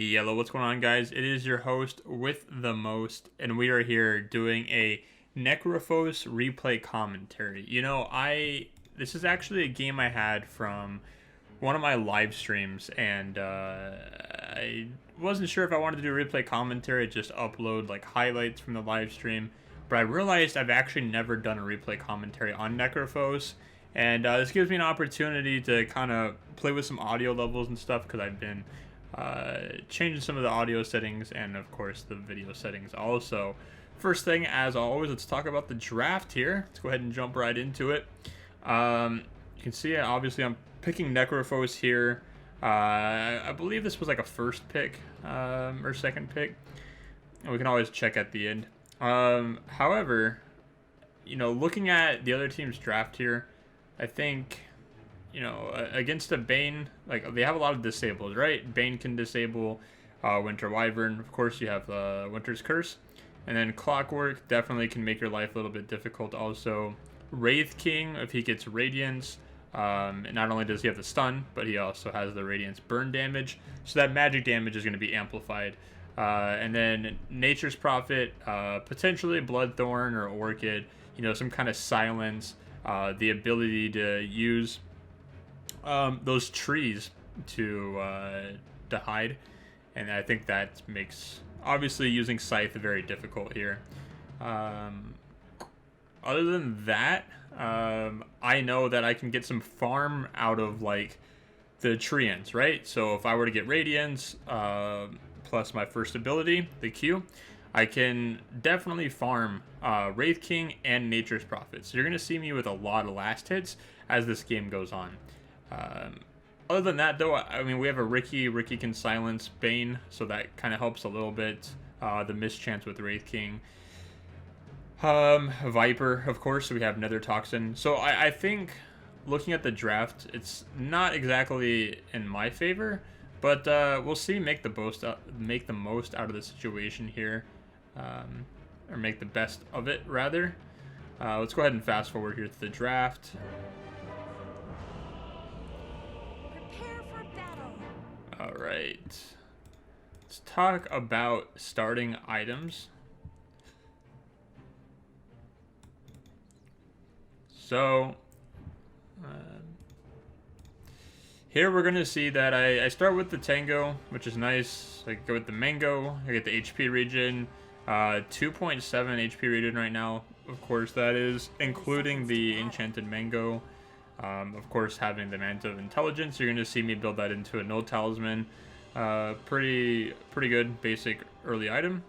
Yellow, what's going on, guys? It is your host with the most, and we are here doing a Necrophos replay commentary. This is actually a game I had from one of my live streams, and I wasn't sure if I wanted to do a replay commentary, just upload like highlights from the live stream, but I realized I've actually never done a replay commentary on Necrophos, and this gives me an opportunity to kind of play with some audio levels and stuff, because I've been changing some of the audio settings and of course the video settings also. First thing, as always, let's talk about the draft here. Let's go ahead and jump right into it. You can see, obviously, I'm picking Necrophos here. I believe this was like a first pick or second pick. And we can always check at the end. However, looking at the other team's draft here, I think, against a Bane, like, they have a lot of disables, right? Bane can disable Winter Wyvern. Of course, you have Winter's Curse. And then Clockwork definitely can make your life a little bit difficult. Also, Wraith King, if he gets Radiance, and not only does he have the stun, but he also has the Radiance burn damage. So that magic damage is going to be amplified. And then Nature's Prophet, potentially Bloodthorn or Orchid, some kind of silence, the ability to use those trees to hide, and I think that makes obviously using Scythe very difficult here. Other than that, I know that I can get some farm out of like the Treants, right? So if I were to get Radiance plus my first ability, the Q, I can definitely farm Wraith King and Nature's Prophet. So you're going to see me with a lot of last hits as this game goes on. Other than that, though, I mean, we have a Ricky. Ricky can silence Bane, so that kind of helps a little bit. The mischance with Wraith King. Viper, of course, so we have Nether Toxin. So I think, looking at the draft, it's not exactly in my favor, but we'll see. Make the most out of the situation here, or make the best of it, rather. Let's go ahead and fast forward here to the draft. Alright, let's talk about starting items. So, here we're going to see that I start with the Tango, which is nice. I go with the Mango, I get the HP regen, 2.7 HP regen right now. Of course, that is including the Enchanted Mango. Of course, having the Manta of Intelligence, you're going to see me build that into a No Talisman. Pretty good basic early item.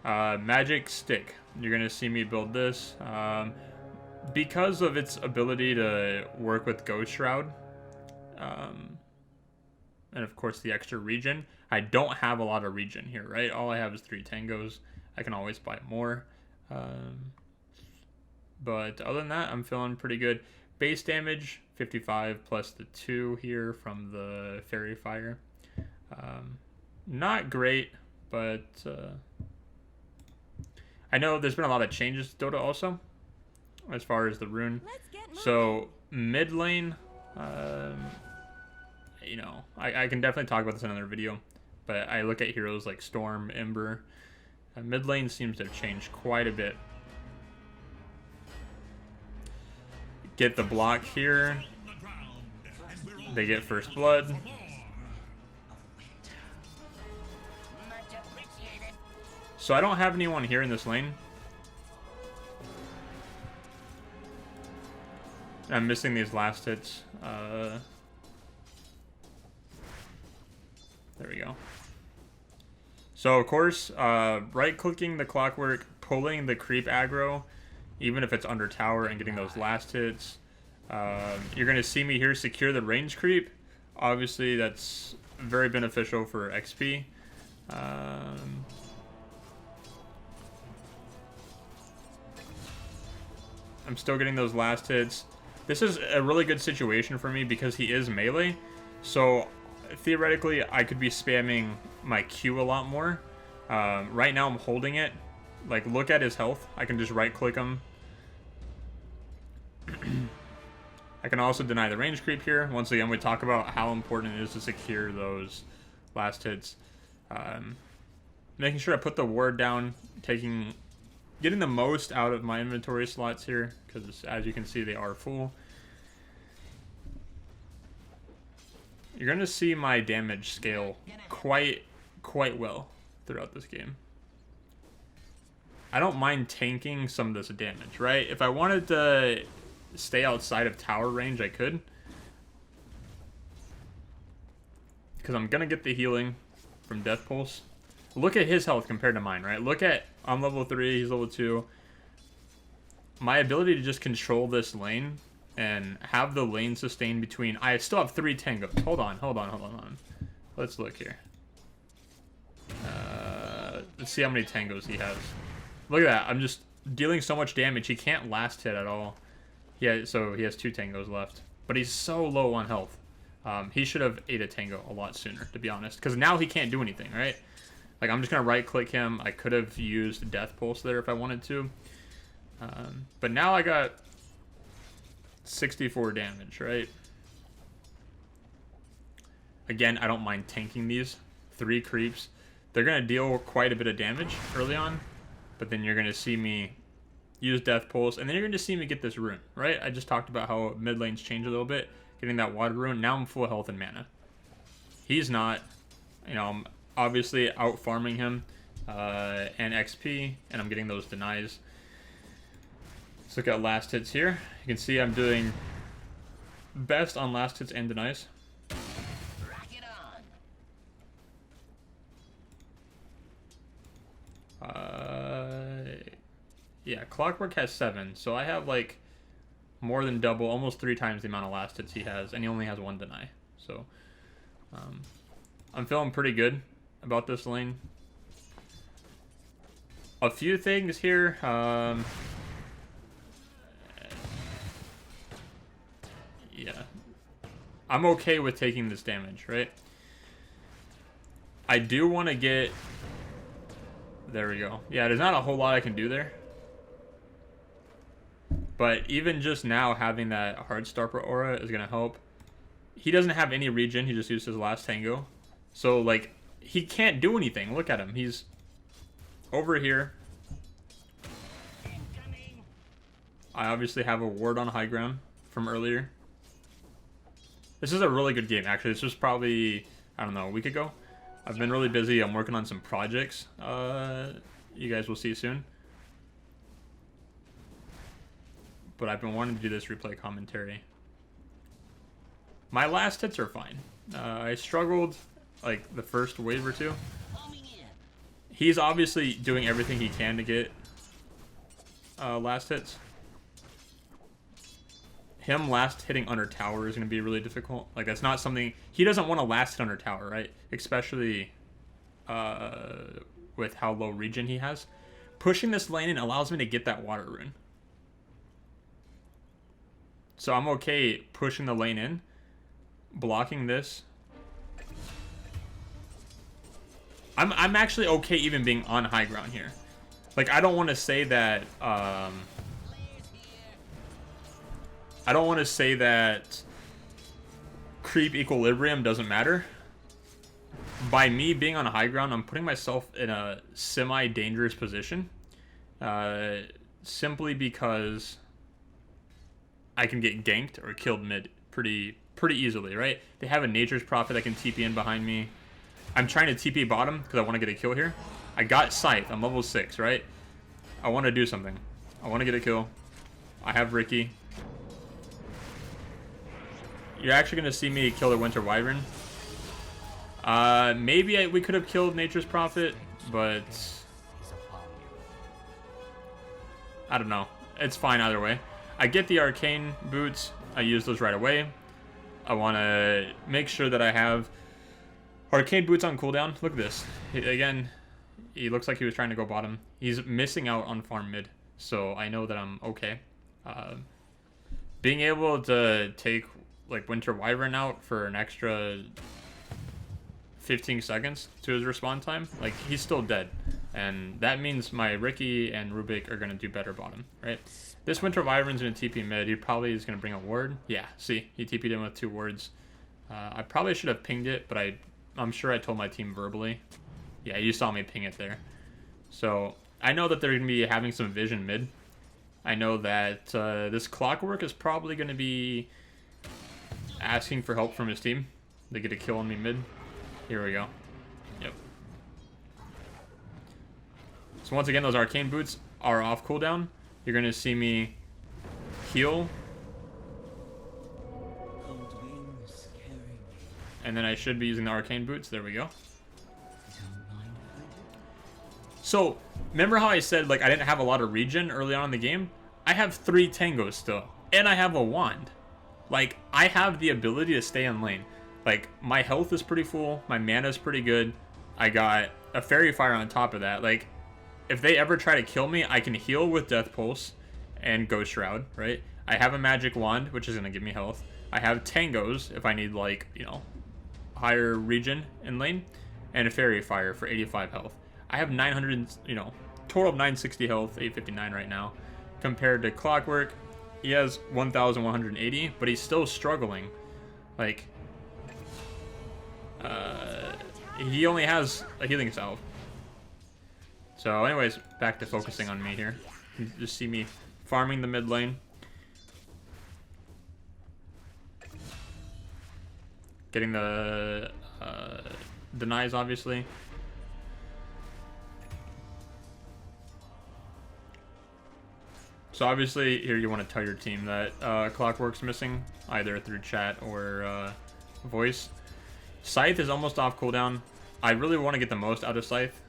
Magic Stick, you're going to see me build this. Because of its ability to work with Ghost Shroud, and of course the extra regen. I don't have a lot of regen here, right? All I have is 3 Tangos. I can always buy more. But other than that, I'm feeling pretty good. Base damage, 55 plus the 2 here from the Fairy Fire. Not great, but I know there's been a lot of changes to Dota also, as far as the rune. So, mid lane, I can definitely talk about this in another video, but I look at heroes like Storm, Ember. Mid lane seems to have changed quite a bit. Get the block here. They get first blood. So I don't have anyone here in this lane. I'm missing these last hits. There we go. So of course, right-clicking the Clockwork, pulling the creep aggro, even if it's under tower, and getting those last hits. You're going to see me here secure the range creep. Obviously, that's very beneficial for XP. I'm still getting those last hits. This is a really good situation for me because he is melee. So theoretically, I could be spamming my Q a lot more. Right now, I'm holding it. Like, look at his health. I can just right-click him. I can also deny the range creep here. Once again, we talk about how important it is to secure those last hits. Making sure I put the ward down, getting the most out of my inventory slots here, because as you can see, they are full. You're going to see my damage scale quite well throughout this game. I don't mind tanking some of this damage, right? If I wanted to stay outside of tower range, I could. Because I'm going to get the healing from Death Pulse. Look at his health compared to mine, right? Look at, I'm level 3, he's level 2. My ability to just control this lane and have the lane sustain between... I still have 3 tangos. Hold on. Let's look here. Let's see how many tangos he has. Look at that. I'm just dealing so much damage. He can't last hit at all. Yeah, so he has 2 tangos left. But he's so low on health. He should have ate a tango a lot sooner, to be honest. Because now he can't do anything, right? Like, I'm just going to right-click him. I could have used Death Pulse there if I wanted to. But now I got 64 damage, right? Again, I don't mind tanking these. 3 creeps. They're going to deal quite a bit of damage early on. But then you're going to see me use Death Pulse. And then you're going to see me get this rune, right? I just talked about how mid lanes change a little bit. Getting that water rune. Now I'm full health and mana. He's not. You know, I'm obviously out farming him. And XP. And I'm getting those denies. Let's look at last hits here. You can see I'm doing best on last hits and denies. Rock it on. Yeah, Clockwork has 7, so I have like more than double, almost 3 times the amount of last hits he has, and he only has 1 deny. So I'm feeling pretty good about this lane. A few things here. Yeah, I'm okay with taking this damage, right? I do want to get... There we go. Yeah, there's not a whole lot I can do there. But even just now, having that Heartstopper aura is going to help. He doesn't have any regen. He just used his last tango. So, like, he can't do anything. Look at him. He's over here. I obviously have a ward on high ground from earlier. This is a really good game, actually. This was probably, I don't know, a week ago. I've been really busy. I'm working on some projects. You guys will see soon. But I've been wanting to do this replay commentary. My last hits are fine. I struggled, like, the first wave or 2. He's obviously doing everything he can to get last hits. Him last hitting under tower is going to be really difficult. Like, that's not something... He doesn't want to last hit under tower, right? Especially with how low regen he has. Pushing this lane in allows me to get that water rune. So I'm okay pushing the lane in. Blocking this. I'm actually okay even being on high ground here. Like, I don't want to say that... I don't want to say that creep equilibrium doesn't matter. By me being on high ground, I'm putting myself in a semi-dangerous position. Simply because I can get ganked or killed mid pretty easily, right? They have a Nature's Prophet that can TP in behind me. I'm trying to TP bottom because I want to get a kill here. I got Scythe. I'm level 6, right? I want to do something. I want to get a kill. I have Ricky. You're actually going to see me kill the Winter Wyvern. Maybe we could have killed Nature's Prophet, but... I don't know. It's fine either way. I get the Arcane Boots. I use those right away. I want to make sure that I have Arcane Boots on cooldown. Look at this. Again, he looks like he was trying to go bottom. He's missing out on farm mid, so I know that I'm okay. Being able to take... like Winter Wyvern out for an extra 15 seconds to his respawn time, like, he's still dead, and that means my Ricky and Rubik are going to do better bottom, right? This Winter Wyvern's going to TP mid. He probably is going to bring a ward. Yeah, see, he TP'd in with 2 wards. I probably should have pinged it, but I'm sure I told my team verbally Yeah, you saw me ping it there. So I know that they're going to be having some vision mid. I know that this Clockwork is probably going to be asking for help from his team. They get a kill on me mid. Here we go. Yep. So once again, those Arcane Boots are off cooldown. You're going to see me heal. And then I should be using the Arcane Boots. There we go. So, remember how I said, like, I didn't have a lot of regen early on in the game? I have 3 tangos still. And I have a wand. Like, I have the ability to stay in lane. Like, my health is pretty full. My mana is pretty good. I got a Fairy Fire on top of that. Like, if they ever try to kill me, I can heal with Death Pulse and Ghost Shroud, right? I have a Magic Wand, which is going to give me health. I have tangos if I need, like, you know, higher regen in lane. And a Fairy Fire for 85 health. I have 900, you know, total of 960 health, 859 right now. Compared to Clockwork, he has 1,180, but he's still struggling. Like, he only has a healing salve. So anyways, back to focusing on me here. You just see me farming the mid lane. Getting the denies, obviously. So obviously, here you want to tell your team that Clockwork's missing, either through chat or voice. Scythe is almost off cooldown. I really want to get the most out of Scythe.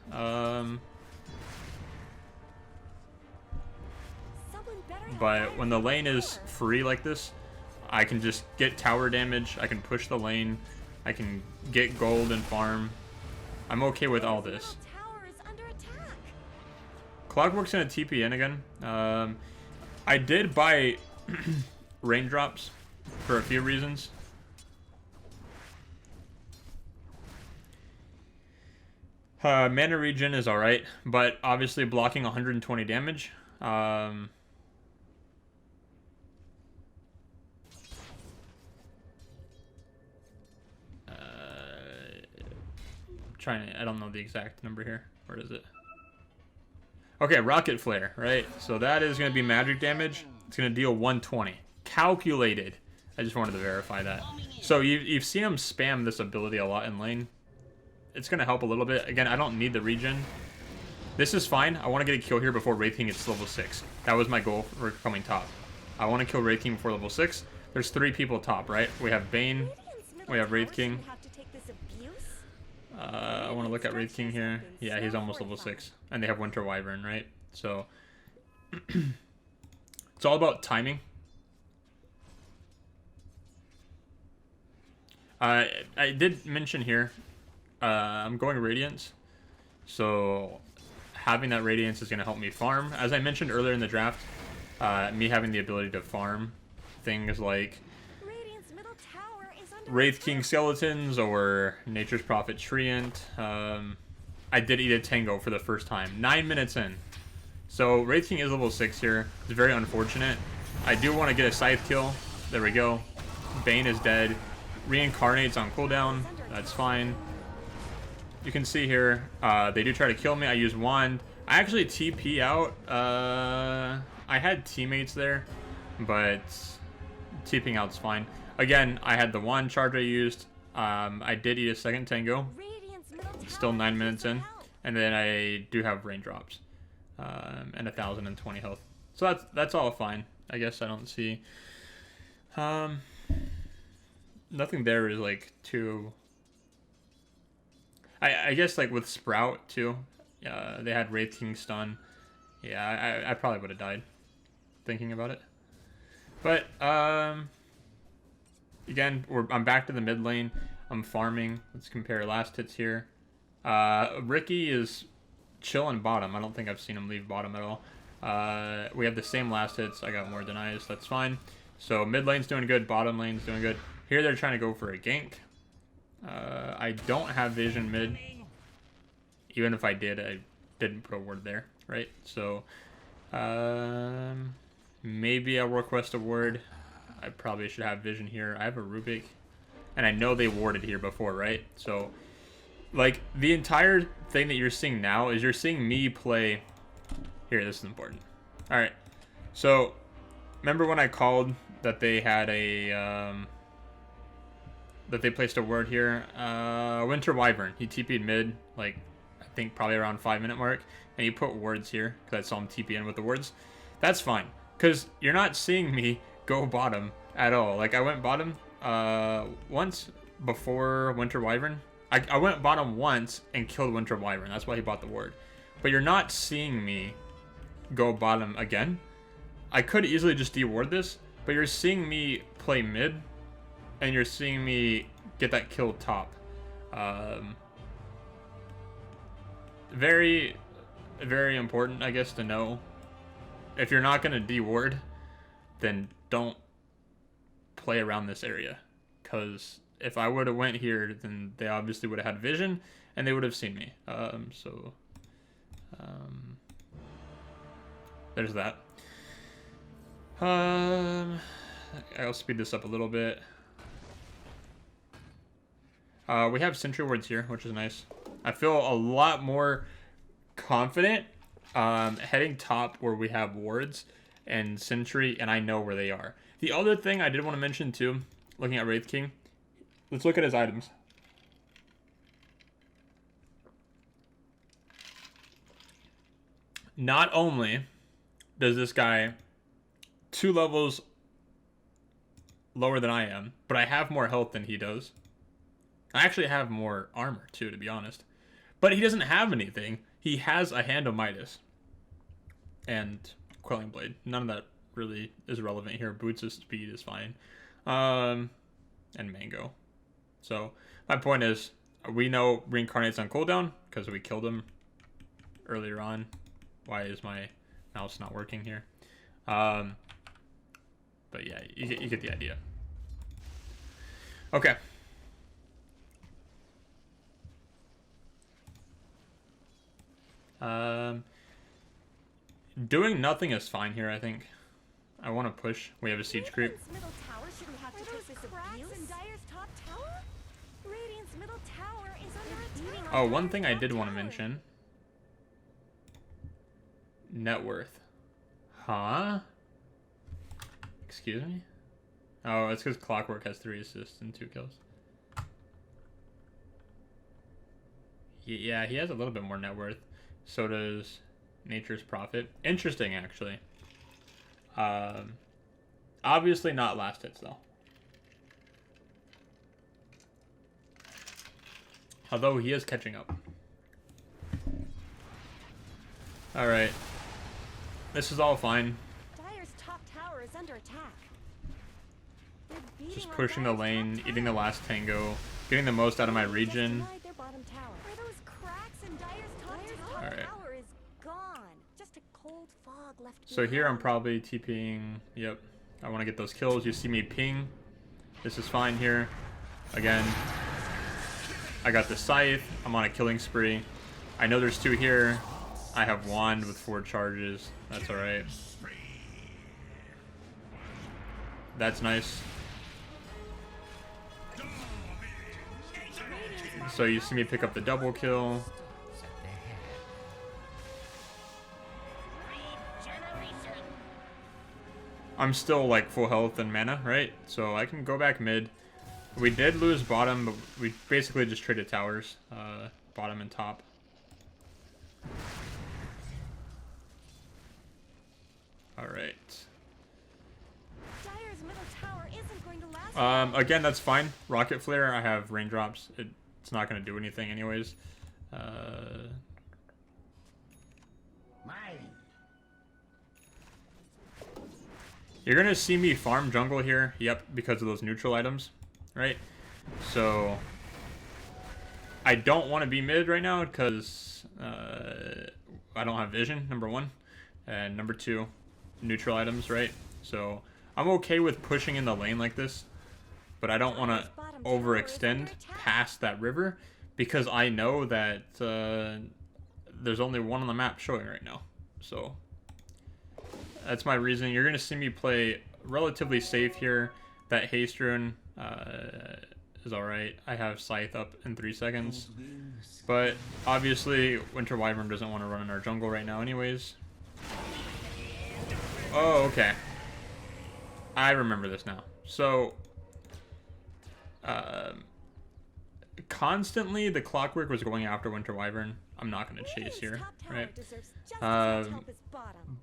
But when the lane is free like this, I can just get tower damage, I can push the lane, I can get gold and farm. I'm okay with all this. Clockwork's gonna TP in again. I did buy raindrops for a few reasons. Mana regen is alright, but obviously blocking 120 damage. I don't know the exact number here. Where is it? Okay, Rocket Flare, right? So that is going to be magic damage. It's going to deal 120. Calculated. I just wanted to verify that. So you've seen him spam this ability a lot in lane. It's going to help a little bit. Again, I don't need the regen. This is fine. I want to get a kill here before Wraith King gets level 6. That was my goal for coming top. I want to kill Wraith King before level 6. There's 3 people top, right? We have Bane. We have Wraith King. I want to look at Wraith King here. Yeah, he's almost level 6. And they have Winter Wyvern, right? So, it's all about timing. I did mention here, I'm going Radiance. So, having that Radiance is going to help me farm. As I mentioned earlier in the draft, me having the ability to farm things like Wraith King Skeletons or Nature's Prophet Treant. I did eat a Tango for the first time. 9 minutes in. So Wraith King is level 6 here. It's very unfortunate. I do want to get a Scythe kill. There we go. Bane is dead. Reincarnate's on cooldown. That's fine. You can see here, they do try to kill me. I use Wand. I actually TP out. I had teammates there, but TPing out's fine. Again, I had the Wand charge I used. I did eat a second Tango. Still 9 minutes in. And then I do have raindrops. And 1,020 health. So that's all fine. I guess I don't see... nothing there is like too... I guess like with Sprout too. They had Wraith King stun. Yeah, I probably would have died. Thinking about it. But, again, I'm back to the mid lane. I'm farming. Let's compare last hits here. Ricky is chilling bottom. I don't think I've seen him leave bottom at all. We have the same last hits. I got more denies. That's fine. So mid lane's doing good. Bottom lane's doing good. Here they're trying to go for a gank. I don't have vision mid. Even if I did, I didn't put a ward there, right? So, maybe I'll request a ward. I probably should have vision here. I have a Rubik. And I know they warded here before, right? So, Like, the entire thing that you're seeing now is you're seeing me play... Here, this is important. Alright. So, remember when I called that they had a... that they placed a word here? Winter Wyvern. He TP'd mid, like, I think probably around 5-minute mark. And he put words here, because I saw him TP in with the words. That's fine. Because you're not seeing me go bottom at all. Like, I went bottom once before Winter Wyvern. I went bottom once and killed Winter Wyvern. That's why he bought the ward. But you're not seeing me go bottom again. I could easily just deward this, but you're seeing me play mid, and you're seeing me get that kill top. Very, very important, I guess, to know. If you're not going to deward, then don't play around this area. Because if I would have went here, then they obviously would have had vision, and they would have seen me. There's that. I'll speed this up a little bit. We have sentry wards here, which is nice. I feel a lot more confident heading top where we have wards and sentry, and I know where they are. The other thing I did want to mention too, looking at Wraith King, let's look at his items. Not only does this guy 2 levels lower than I am, but I have more health than he does. I actually have more armor too, to be honest. But he doesn't have anything. He has a Hand of Midas and Quelling Blade. None of that really is relevant here. Boots' speed is fine. And Mango. So my point is, we know Reincarnate's on cooldown because we killed him earlier on. Why is my mouse not working here? But yeah, you get the idea. Okay. Doing nothing is fine here, I think. I want to push. We have a siege creep. Oh, one thing I did want to mention. Net worth. Huh? Excuse me? Oh, it's because Clockwork has 3 assists and 2 kills. Yeah, he has a little bit more net worth. So does Nature's Prophet. Interesting, actually. Obviously not last hits, though. Although he is catching up. Alright. This is all fine. Dire's top tower is under attack. Just pushing the lane, eating the last tango, getting the most out of my region. Alright. So here I'm probably TPing. Yep. I want to get those kills. You see me ping. This is fine here. Again. I got the scythe. I'm on a killing spree. I know there's 2 here. I have wand with 4 charges. That's alright. That's nice. So you see me pick up the double kill. I'm still like full health and mana, right? So I can go back mid. We did lose bottom, but we basically just traded towers, bottom and top. All right. Again, that's fine. Rocket Flare, I have raindrops. It's not going to do anything anyways. You're going to see me farm jungle here. Yep, because of those neutral items, right? So I don't want to be mid right now because I don't have vision, number 1. And number 2, neutral items, right? So I'm okay with pushing in the lane like this, but I don't want to overextend past that river because I know that there's only one on the map showing right now. So that's my reason. You're going to see me play relatively safe here. That haste rune is alright. I have Scythe up in 3 seconds. But obviously, Winter Wyvern doesn't want to run in our jungle right now anyways. Oh, okay. I remember this now. So, constantly the Clockwork was going after Winter Wyvern. I'm not going to chase here, right?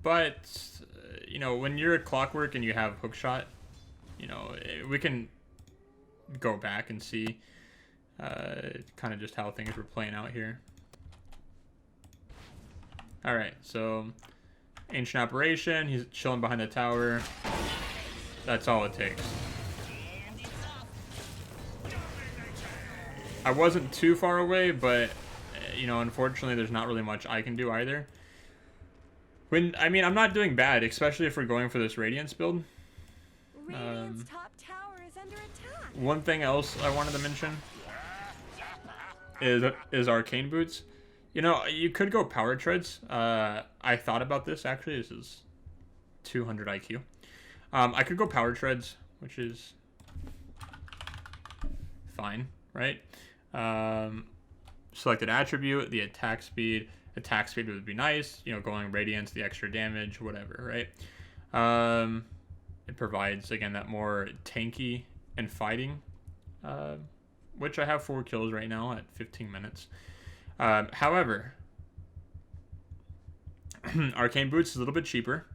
But, you know, when you're a Clockwork and you have Hookshot, you know, we can go back and see kind of just how things were playing out here. Alright, so Ancient Apparition, he's chilling behind the tower. That's all it takes. I wasn't too far away, but you know, unfortunately there's not really much I can do either. I mean, I'm not doing bad, especially if we're going for this Radiance build. Radiant's top tower is under attack. One thing else I wanted to mention is Arcane Boots. You know, you could go Power Treads. I thought about this, actually. This is 200 IQ. I could go Power Treads, which is fine, right? Selected attribute, the attack speed. Attack speed would be nice. You know, going Radiance, the extra damage, whatever, right? It provides, again, that more tanky and fighting, which I have 4 kills right now at 15 minutes. However, Arcane Boots is a little bit cheaper,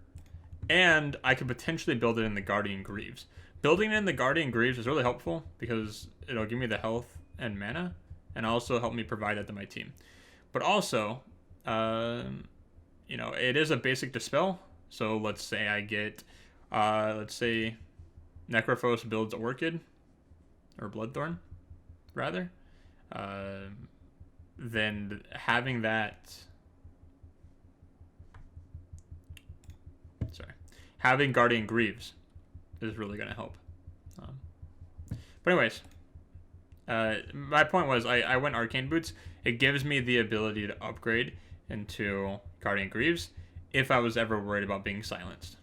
and I could potentially build it in the Guardian Greaves. Building it in the Guardian Greaves is really helpful because it'll give me the health and mana, and also help me provide that to my team. But also, you know, it is a basic dispel. So let's say I get, let's say Necrophos builds Orchid, or Bloodthorn, rather. Then having that, having Guardian Greaves is really going to help. But anyways, my point was I went Arcane Boots. It gives me the ability to upgrade into Guardian Greaves if I was ever worried about being silenced.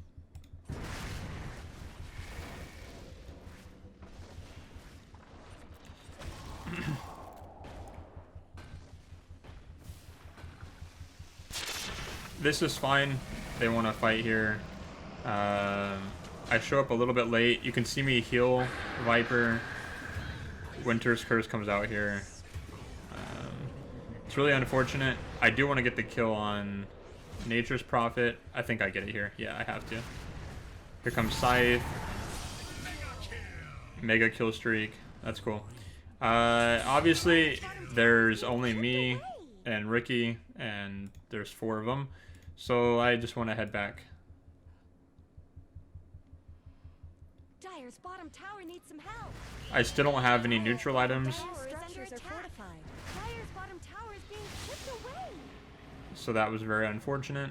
This is fine. They want to fight here. I show up a little bit late. You can see me heal Viper. Winter's Curse comes out here. It's really unfortunate. I do want to get the kill on Nature's Prophet. I think I get it here. Yeah, I have to. Here comes Scythe. Mega kill streak. That's cool. Obviously, there's only me and Ricky, and there's 4 of them. So I just want to head back. Dire's bottom tower needs some help. I still don't have any neutral items, Structures are fortified. Dire's bottom tower is being chipped away. so that was very unfortunate.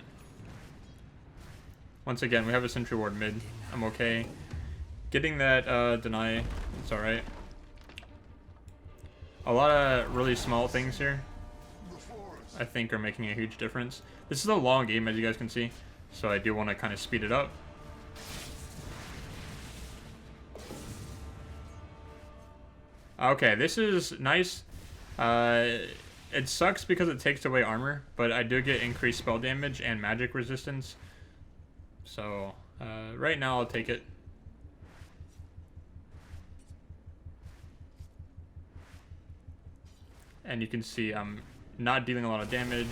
Once again, we have a sentry ward mid. I'm okay. Getting that deny, it's alright. A lot of really small things here, I think, are making a huge difference. This is a long game, as you guys can see, so I do want to kind of speed it up. Okay, this is nice. It sucks because it takes away armor, but I do get increased spell damage and magic resistance. So, right now I'll take it. And you can see I'm not dealing a lot of damage.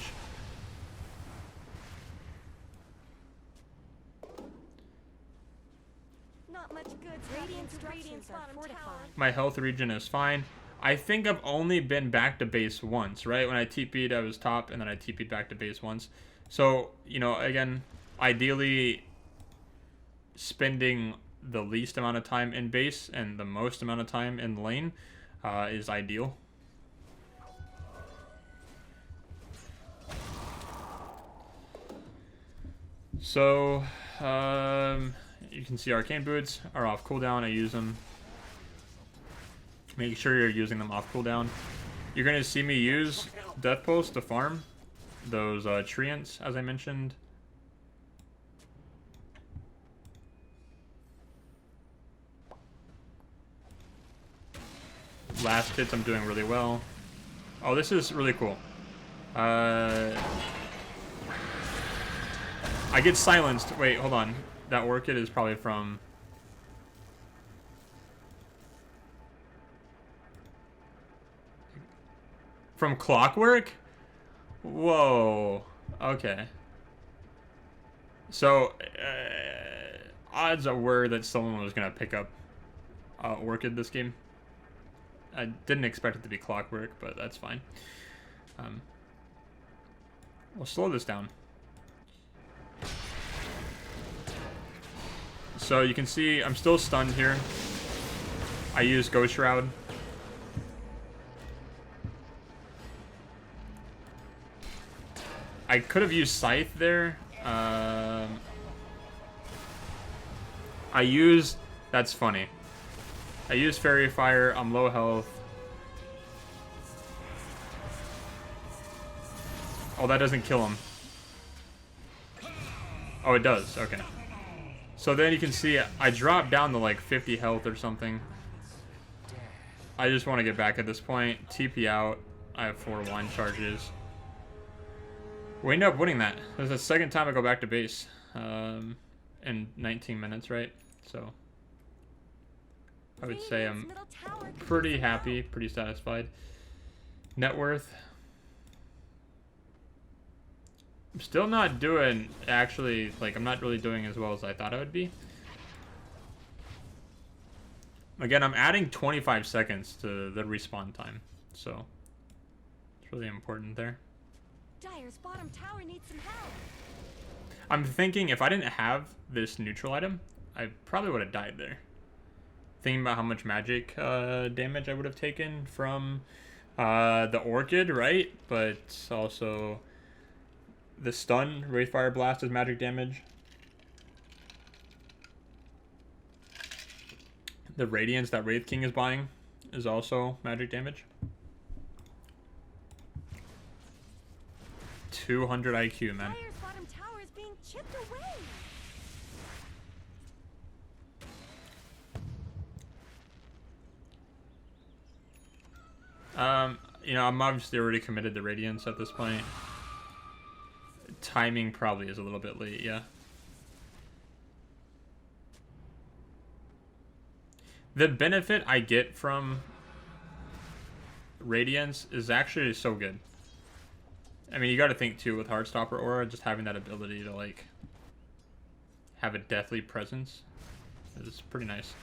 Not much good. Radiant structures are fortified. My health regen is fine. I think I've only been back to base once, right? When I TP'd, I was top, and then I TP'd back to base once. So, you know, again, ideally, spending the least amount of time in base and the most amount of time in lane is ideal. So, you can see Arcane Boots are off cooldown. I use them. Make sure you're using them off cooldown. You're going to see me use Death Pulse to farm those treants, as I mentioned. Last hits, I'm doing really well. Oh, this is really cool. I get silenced. Wait, hold on. That orchid is probably from... From Clockwork? Whoa. Okay. So, odds were that someone was going to pick up Orchid this game. I didn't expect it to be Clockwork, but that's fine. We'll slow this down. So you can see I'm still stunned here. I use Ghost Shroud. I could have used Scythe there. I used... That's funny. I used Fairy Fire. I'm low health. Oh, that doesn't kill him. Oh, it does. Okay. So then you can see I dropped down to like 50 health or something. I just want to get back at this point. TP out. I have 4 wine charges. We end up winning that. This is the second time I go back to base. In 19 minutes, right? So I would say I'm pretty happy, pretty satisfied. Net worth. I'm still not doing, actually, like, I'm not really doing as well as I thought I would be. Again, I'm adding 25 seconds to the respawn time, so it's really important there. Dire's bottom tower needs some help. I'm thinking if I didn't have this neutral item, I probably would have died there. Thinking about how much magic damage I would have taken from the Orchid, right? But also the stun, Wraith Fire Blast is magic damage. The Radiance that Wraith King is buying is also magic damage. 200 IQ, man. Dire's bottom tower is being chipped away. You know, I'm obviously already committed to Radiance at this point. Timing probably is a little bit late, yeah. The benefit I get from Radiance is actually so good. I mean, you gotta think too with Heartstopper Aura, just having that ability to like have a deathly presence is pretty nice.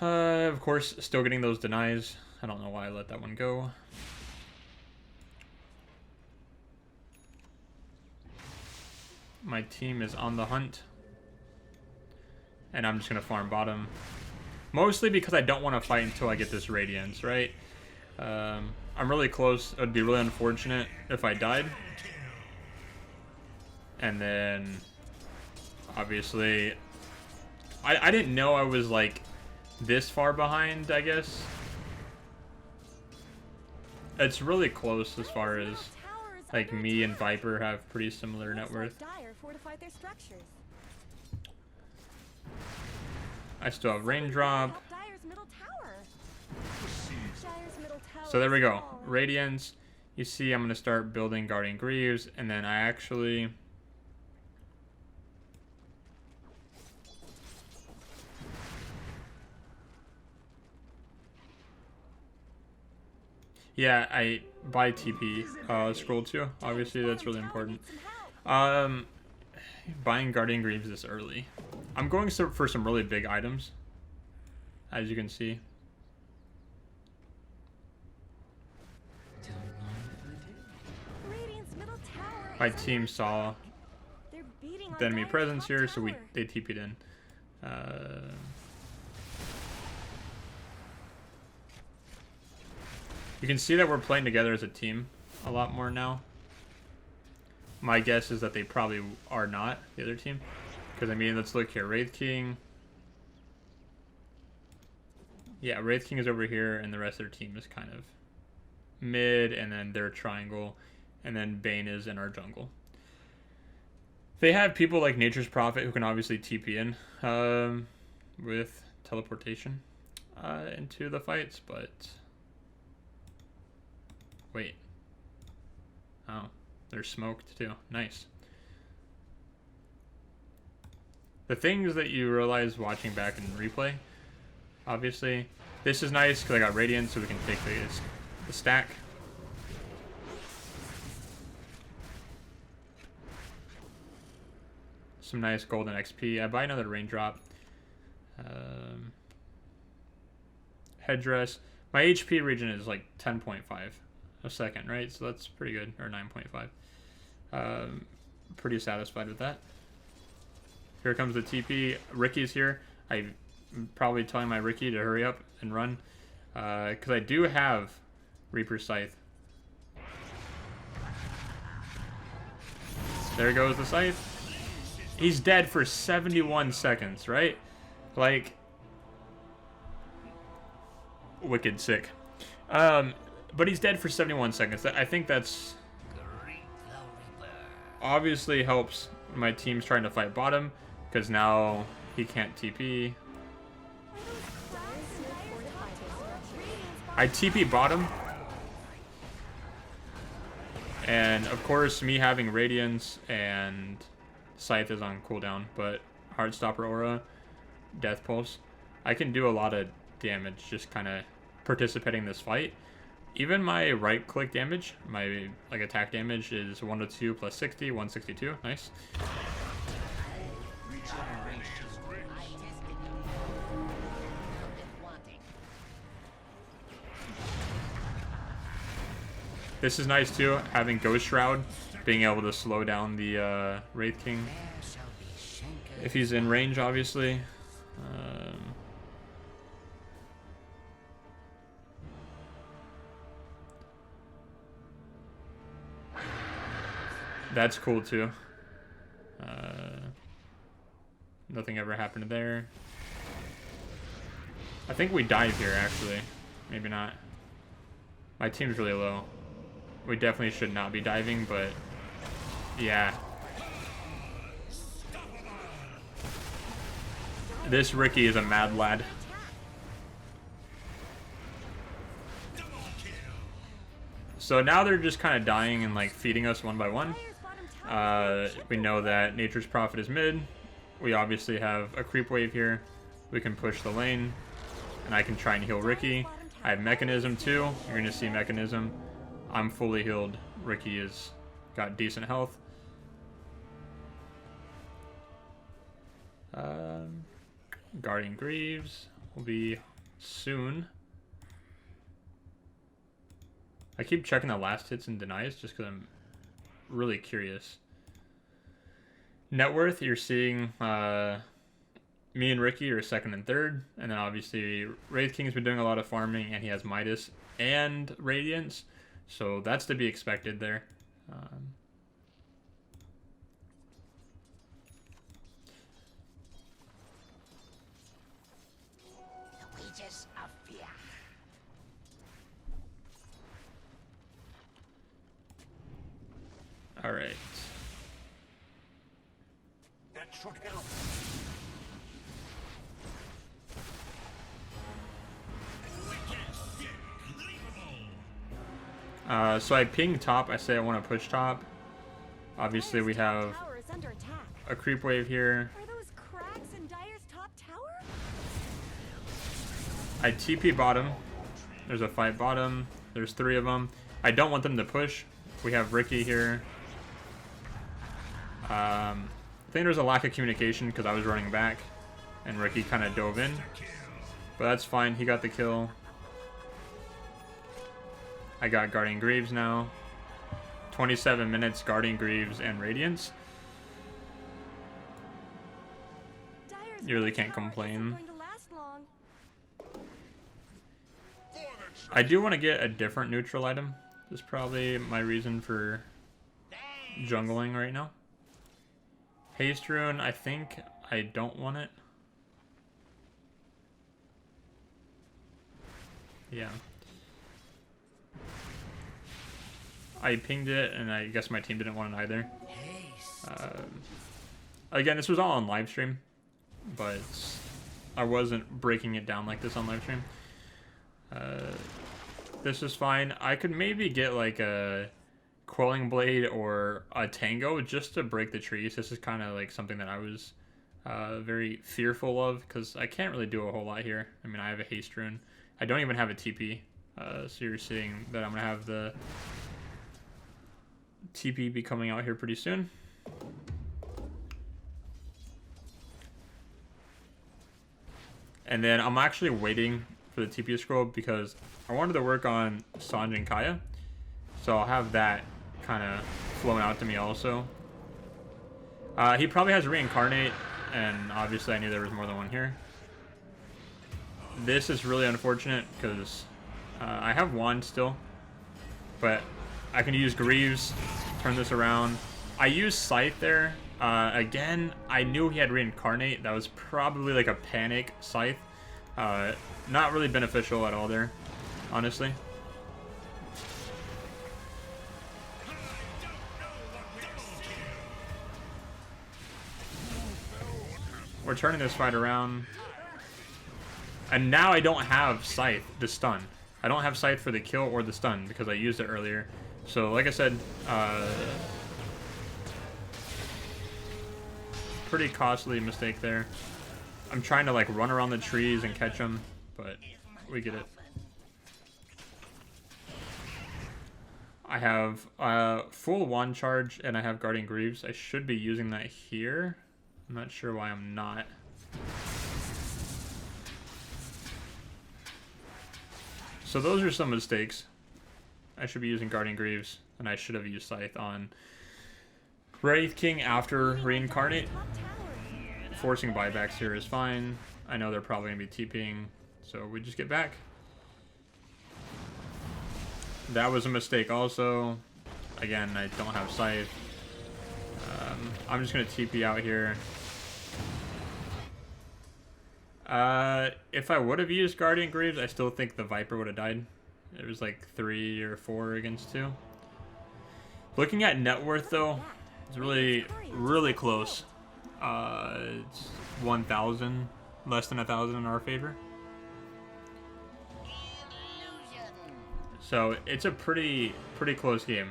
Of course, still getting those denies. I don't know why I let that one go. My team is on the hunt. And I'm just gonna farm bottom. Mostly because I don't want to fight until I get this Radiance, right? I'm really close. It would be really unfortunate if I died. And then, obviously, I didn't know I was, like, this far behind, I guess. It's really close as far as, like, me and Viper have pretty similar net worth. Dire fortified their structures. I still have Raindrop. Dire's middle tower. Dire's middle tower So there we go. is falling. Radiance. You see I'm going to start building Guardian Greaves. And then I actually... Yeah, I buy TP scroll too. Obviously, that's really important. Buying Guardian Greaves this early. I'm going for some really big items, as you can see. Radiant's middle tower My is team under saw attack. They're beating on the enemy Dire's presence top here, so tower. they TP'd in. You can see that we're playing together as a team a lot more now. My guess is that they probably are not, the other team. Because, I mean, let's look here. Wraith King. Yeah, Wraith King is over here, and the rest of their team is kind of mid, and then their triangle, and then Bane is in our jungle. They have people like Nature's Prophet who can obviously TP in with teleportation. into the fights, but wait. Oh, they're smoked too. Nice. The things that you realize watching back in replay, obviously, this is nice because I got Radiant, so we can take the stack. Some nice golden XP. I buy another raindrop. Headdress. My HP region is like 10.5 a second, right? So that's pretty good, or 9.5. Pretty satisfied with that. Here comes the TP. Ricky's here. I'm probably telling my Ricky to hurry up and run. Because I do have Reaper Scythe. There goes the Scythe. He's dead for 71 seconds, right? Like, wicked sick. But he's dead for 71 seconds. I think that's obviously helps my team's trying to fight bottom, because now he can't TP. I TP bottom, and of course me having Radiance and Scythe is on cooldown, but Heartstopper Aura, Death Pulse, I can do a lot of damage just kind of participating in this fight. Even my right click damage, my like attack damage is 102 plus 60, 162. Nice. This is nice too, having Ghost Shroud, being able to slow down the Wraith King if he's in range, obviously. That's cool too. Nothing ever happened there. I think we dive here, actually. Maybe not. My team's really low. We definitely should not be diving, but yeah. This Ricky is a mad lad. So now they're just kind of dying and like feeding us one by one. We know that Nature's Prophet is mid. We obviously have a creep wave here. We can push the lane, and I can try and heal Ricky. I have Mechanism too. You're gonna see Mechanism. I'm fully healed. Ricky is got decent health. Guardian Greaves will be soon. I keep checking the last hits and denies just because I'm really curious. Net worth, you're seeing me and Ricky are second and third, and then obviously Wraith King's been doing a lot of farming, and he has Midas and Radiance, so that's to be expected there. The wages of fear. All right. That should help. So I ping top. I say I want to push top. Obviously, we have Tower is under attack. a creep wave here. Are those cracks in Dire's top tower? I TP bottom. There's a fight bottom. There's 3 of them. I don't want them to push. We have Ricky here. I think there's a lack of communication because I was running back, and Ricky kind of dove in. But that's fine. He got the kill. I got Guardian Greaves now. 27 minutes, Guardian Greaves, and Radiance. Dire's You really top can't tower isn't complain. going to last long. I do want to get a different neutral item. That's probably my reason for jungling right now. Haste Rune, I think I don't want it. Yeah. I pinged it, and I guess my team didn't want it either. Again, this was all on live stream, but I wasn't breaking it down like this on live stream. This is fine. I could maybe get like a Quelling Blade or a Tango just to break the trees. This is kind of like something that I was very fearful of because I can't really do a whole lot here. I mean, I have a haste rune. I don't even have a TP. So you're seeing that I'm going to have the TP be coming out here pretty soon. And then I'm actually waiting for the TP scroll because I wanted to work on Sanj and Kaya. So I'll have that kind of flowing out to me also. He probably has Reincarnate, and obviously I knew there was more than one here. This is really unfortunate because I have Wand still, but I can use Greaves, turn this around. I used Scythe there. Again, I knew he had Reincarnate. That was probably like a panic Scythe. Not really beneficial at all there, honestly. We're turning this fight around. And now I don't have Scythe to stun. I don't have Scythe for the kill or the stun because I used it earlier. So like I said, pretty costly mistake there. I'm trying to like run around the trees and catch them, but we get it. I have full wand charge and I have Guardian Greaves. I should be using that here. I'm not sure why I'm not. So those are some mistakes. I should be using Guardian Greaves, and I should have used Scythe on Wraith King after Reincarnate. Forcing buybacks here is fine. I know they're probably going to be TPing, so we just get back. That was a mistake also. Again, I don't have Scythe. I'm just going to TP out here. If I would have used Guardian Greaves, I still think the Viper would have died. It was like 3 or 4 against 2. Looking at net worth though, it's really, really close. It's 1,000, less than 1,000 in our favor. So it's a pretty close game.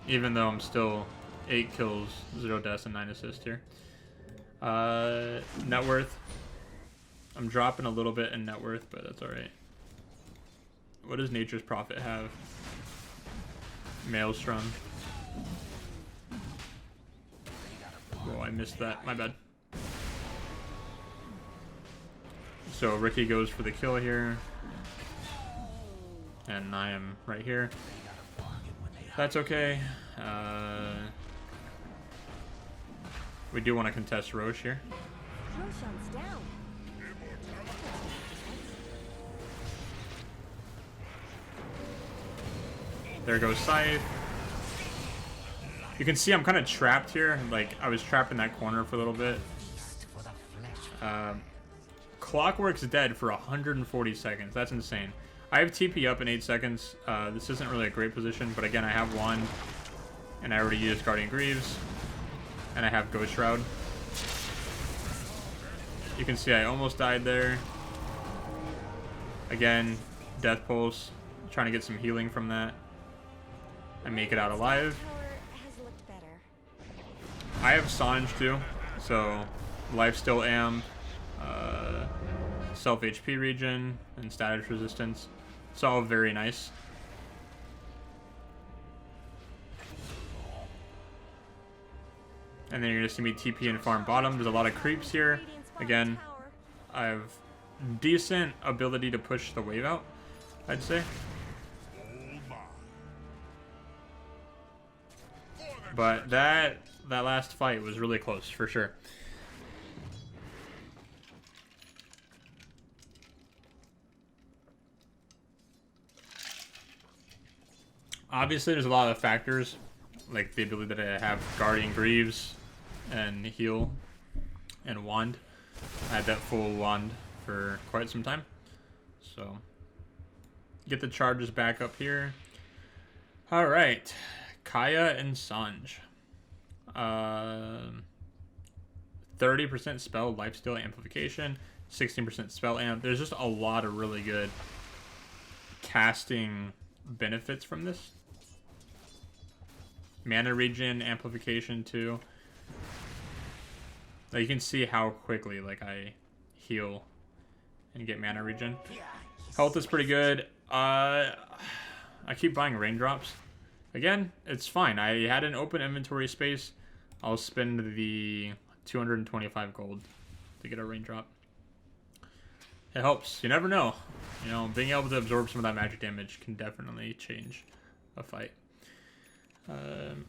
Even though I'm still 8 kills, 0 deaths, and 9 assists here. Net worth. I'm dropping a little bit in net worth, but that's alright. What does Nature's Prophet have? Maelstrom. Oh, I missed that. My bad. So Ricky goes for the kill here. And I am right here. That's okay. We do want to contest Roche here. Roshan's down. There goes Scythe. You can see I'm kind of trapped here. Like, I was trapped in that corner for a little bit. Clockwork's dead for 140 seconds. That's insane. I have TP up in 8 seconds. This isn't really a great position, but again, I have one. And I already used Guardian Greaves. And I have Ghost Shroud. You can see I almost died there. Again, Death Pulse. Trying to get some healing from that. And make it out alive. I have Sanj too. So, Lifesteal Amp. Self HP regen. And status resistance. It's all very nice. And then you're going to see me TP and farm bottom. There's a lot of creeps here. Again, I have decent ability to push the wave out, I'd say. But that last fight was really close, for sure. Obviously, there's a lot of factors, like the ability that I have Guardian Greaves and heal and wand. I had that full wand for quite some time. So, get the charges back up here. Alright, Kaya and Sanj. 30% spell lifesteal amplification, 16% spell amp. There's just a lot of really good casting benefits from this. Mana regen amplification too. Like, you can see how quickly like I heal and get mana regen. Health is pretty good. I keep buying raindrops. Again, it's fine. I had an open inventory space. I'll spend the 225 gold to get a raindrop. It helps. You never know. You know, being able to absorb some of that magic damage can definitely change a fight. Radiant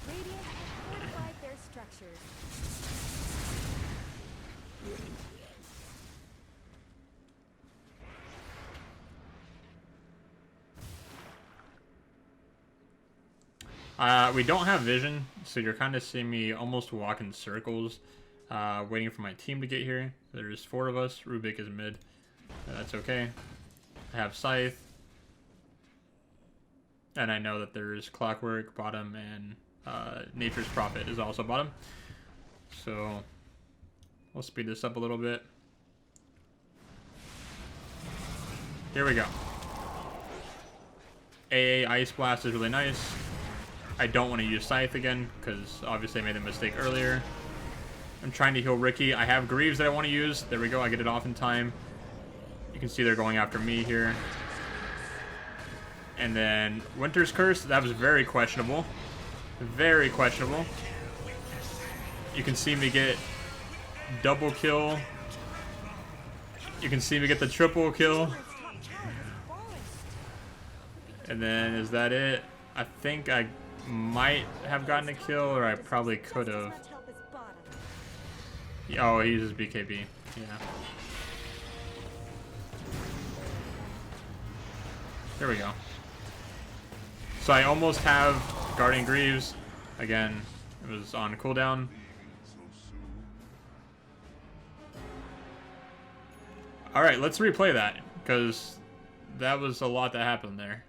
have fortified their structures. We don't have vision, so you're kind of seeing me almost walk in circles, waiting for my team to get here. There's 4 of us. Rubik is mid. That's okay. I have Scythe. And I know that there's Clockwork bottom, and Nature's Prophet is also bottom. So we'll speed this up a little bit. Here we go. AA Ice Blast is really nice. I don't want to use Scythe again, because obviously I made the mistake earlier. I'm trying to heal Ricky. I have Greaves that I want to use. There we go. I get it off in time. You can see they're going after me here. And then Winter's Curse. That was very questionable. Very questionable. You can see me get double kill. You can see me get the triple kill. And then is that it? I think I might have gotten a kill, or I probably could have. Oh, he uses BKB. Yeah. There we go. So I almost have Guardian Greaves. Again, it was on cooldown. Alright, let's replay that, because that was a lot that happened there.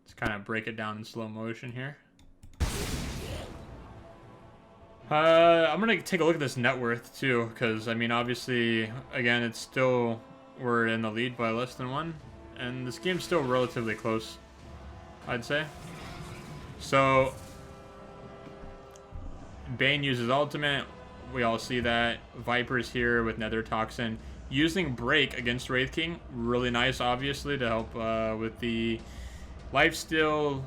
Let's kind of break it down in slow motion here. I'm gonna take a look at this net worth too, because I mean, obviously, again, it's still, we're in the lead by less than 1, and this game's still relatively close, I'd say. So Bane uses ultimate. We all see that. Viper's here with Nether Toxin. Using Break against Wraith King, really nice, obviously, to help with the lifesteal.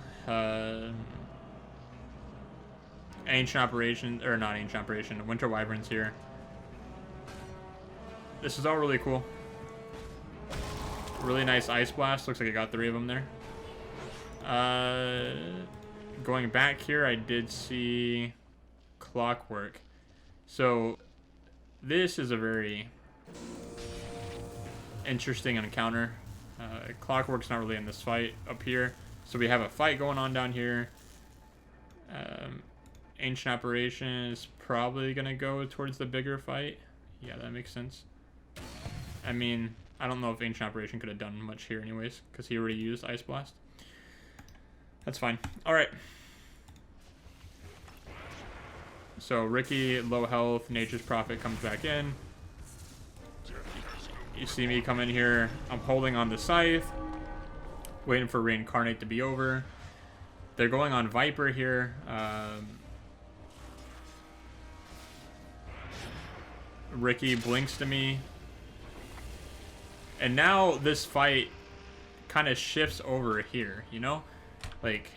Ancient Operation, or not Ancient Operation, Winter Wyverns here. This is all really cool. Really nice Ice Blast. Looks like I got 3 of them there. Going back here, I did see Clockwork. So this is a very interesting encounter. Clockwork's not really in this fight up here. So we have a fight going on down here. Ancient Operation is probably going to go towards the bigger fight. Yeah, that makes sense. I mean, I don't know if Ancient Operation could have done much here anyways, because he already used Ice Blast. That's fine. Alright. So Ricky, low health, Nature's Prophet comes back in. You see me come in here. I'm holding on the Scythe, waiting for Reincarnate to be over. They're going on Viper here. Ricky blinks to me. And now this fight kind of shifts over here, you know? Like,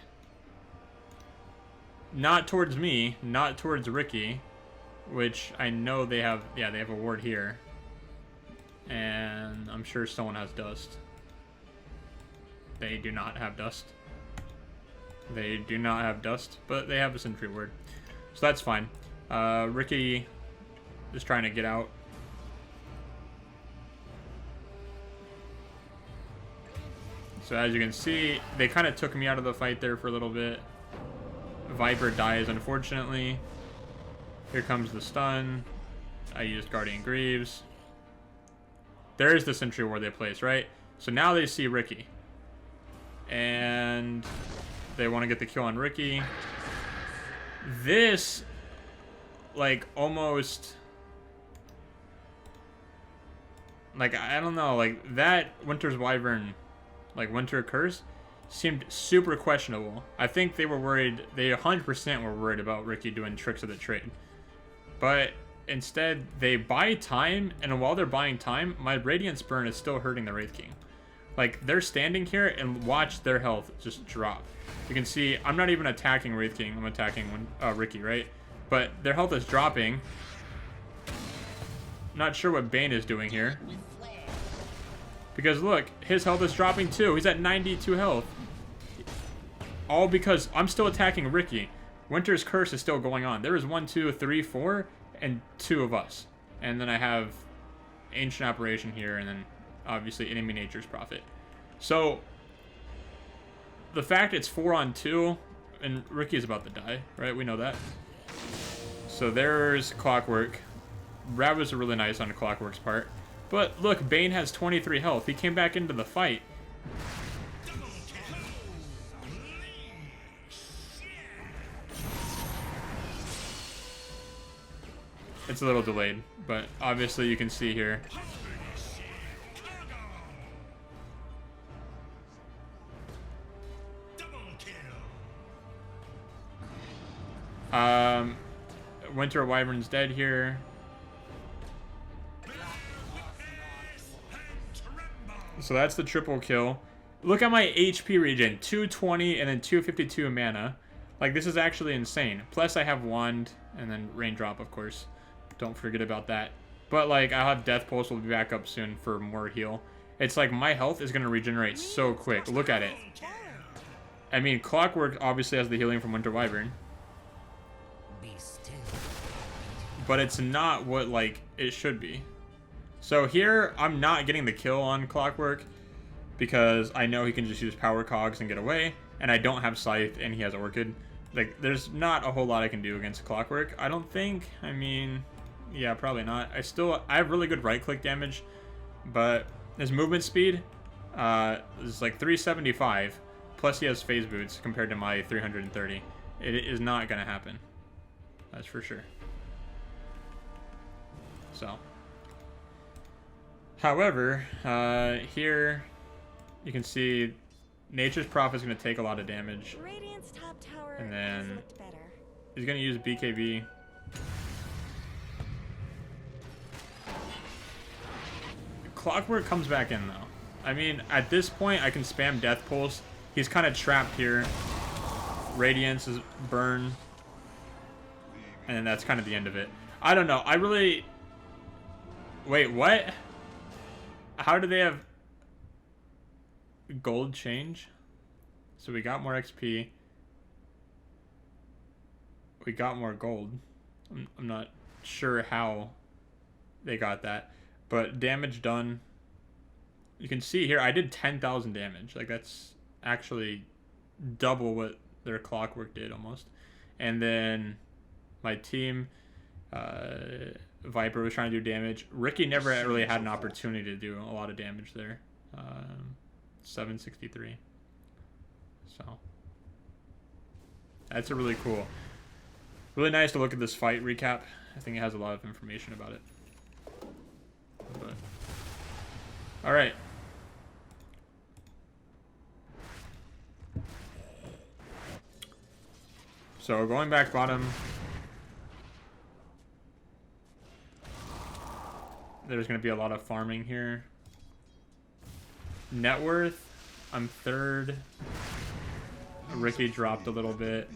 not towards me, not towards Ricky, which I know they have, yeah, they have a ward here. And I'm sure someone has dust. They do not have dust. They do not have dust, but they have a sentry ward. So that's fine. Ricky is trying to get out. So as you can see, they kind of took me out of the fight there for a little bit. Viper dies, unfortunately. Here comes the stun. I used Guardian Greaves. There's the sentry ward they placed, right? So now they see Ricky. And they want to get the kill on Ricky. This, like, almost... Like, I don't know, like, that Winter's Wyvern, like, Winter Curse, seemed super questionable. I think they were worried, they 100% were worried about Ricky doing tricks of the trade. But instead, they buy time, and while they're buying time, my Radiance Burn is still hurting the Wraith King. Like, they're standing here and watch their health just drop. You can see, I'm not even attacking Wraith King, I'm attacking Ricky, right? But their health is dropping. Not sure what Bane is doing here. Because look, his health is dropping too. He's at 92 health. All because I'm still attacking Ricky. Winter's Curse is still going on. There is 1, 2, 3, 4, and 2 of us. And then I have Ancient Apparition here, and then obviously Enemy Nature's Prophet. So the fact it's 4 on 2, and Ricky is about to die, right? We know that. So there's Clockwork. Rab was really nice on Clockwork's part. But look, Bane has 23 health. He came back into the fight. It's a little delayed, but obviously you can see here. Winter Wyvern's dead here. So that's the triple kill. Look at my HP regen, 220 and then 252 mana. Like, this is actually insane. Plus I have Wand and then Raindrop, of course. Don't forget about that. But like, I'll have Death Pulse will be back up soon for more heal. It's like my health is going to regenerate so quick. Look at it. I mean, Clockwork obviously has the healing from Winter Wyvern. But it's not what, like, it should be. So here, I'm not getting the kill on Clockwork because I know he can just use Power Cogs and get away, and I don't have Scythe and he has Orchid. Like, there's not a whole lot I can do against Clockwork, I don't think. I mean, yeah, probably not. I have really good right-click damage, but his movement speed is like 375, plus he has Phase Boots compared to my 330. It is not going to happen. That's for sure. So, however, here you can see Nature's Prophet is going to take a lot of damage. Radiant's top tower And then has looked better. He's going to use BKB. Clockwork comes back in, though. I mean, at this point, I can spam Death Pulse. He's kind of trapped here. Radiance is burn. And then that's kind of the end of it. I don't know. I really... Wait, what? How do they have gold change? So we got more XP. We got more gold. I'm not sure how they got that. But damage done. You can see here, I did 10,000 damage. Like, that's actually double what their Clockwork did almost. And then my team... Viper was trying to do damage. Ricky never really had an opportunity to do a lot of damage there. 763. So that's a really cool, really nice to look at this fight recap. I think it has a lot of information about it. But all right. So going back bottom. There's going to be a lot of farming here. Net worth, I'm third. Ricky dropped a little bit.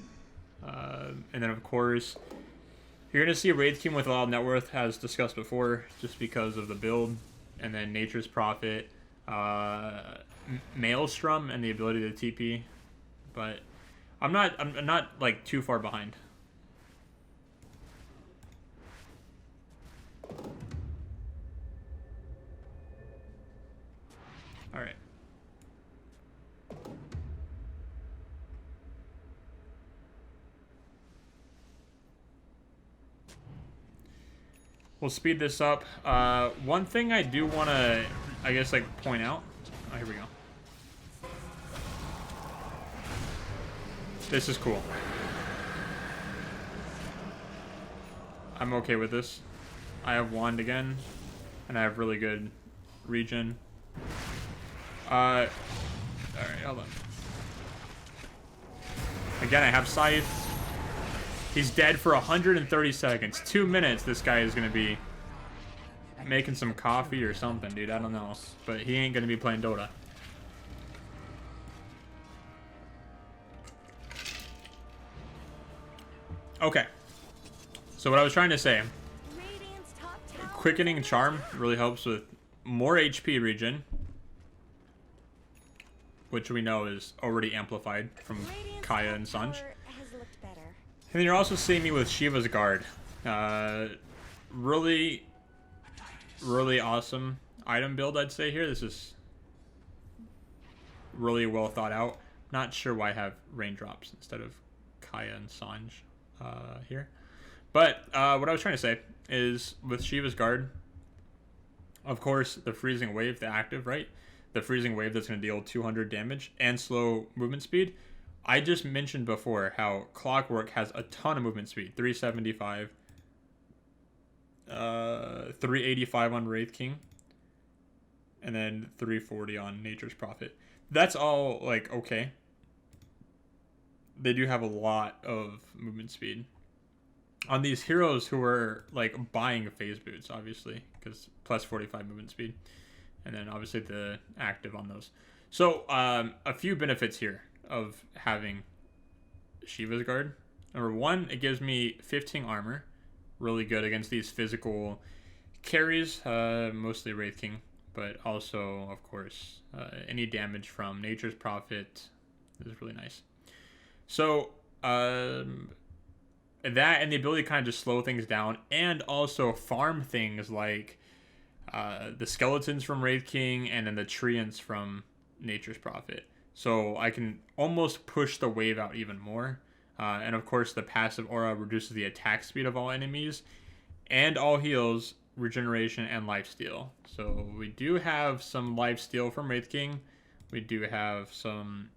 And then, of course, you're going to see a Wraith King with a lot of net worth, as discussed before, just because of the build. And then Nature's Prophet, Maelstrom, and the ability to TP. But I'm not like too far behind. All right. We'll speed this up. One thing I do want to, I guess, like point out, Oh, here we go. This is cool. I'm okay with this. I have wand again, and I have really good regen. Alright, hold on. Again, I have scythe. He's dead for 130 seconds. 2 minutes, this guy is going to be making some coffee or something, dude. I don't know. But he ain't going to be playing Dota. Okay. So what I was trying to say, quickening charm really helps with more HP regen, which we know is already amplified from Kaya and Sanj. And then you're also seeing me with Shiva's Guard. Really awesome item build, I'd say here. This is really well thought out. Not sure why I have raindrops instead of Kaya and Sanj here. But what I was trying to say is with Shiva's Guard, of course, the freezing wave, the active, right? The freezing wave that's going to deal 200 damage and slow movement speed. I just mentioned before how Clockwork has a ton of movement speed. 375, 385 on Wraith King, and then 340 on Nature's Prophet. That's all, like, okay. They do have a lot of movement speed. On these heroes who are, like, buying phase boots, obviously, because plus 45 movement speed. And then, obviously, the active on those. So, a few benefits here of having Shiva's Guard. Number one, it gives me 15 armor. Really good against these physical carries, mostly Wraith King. But also, of course, any damage from Nature's Prophet is really nice. So, that and the ability to kind of just slow things down and also farm things like the skeletons from Wraith King and then the treants from Nature's Prophet. So I can almost push the wave out even more. And of course, the passive aura reduces the attack speed of all enemies and all heals, regeneration, and lifesteal. So we do have some lifesteal from Wraith King. We do have some,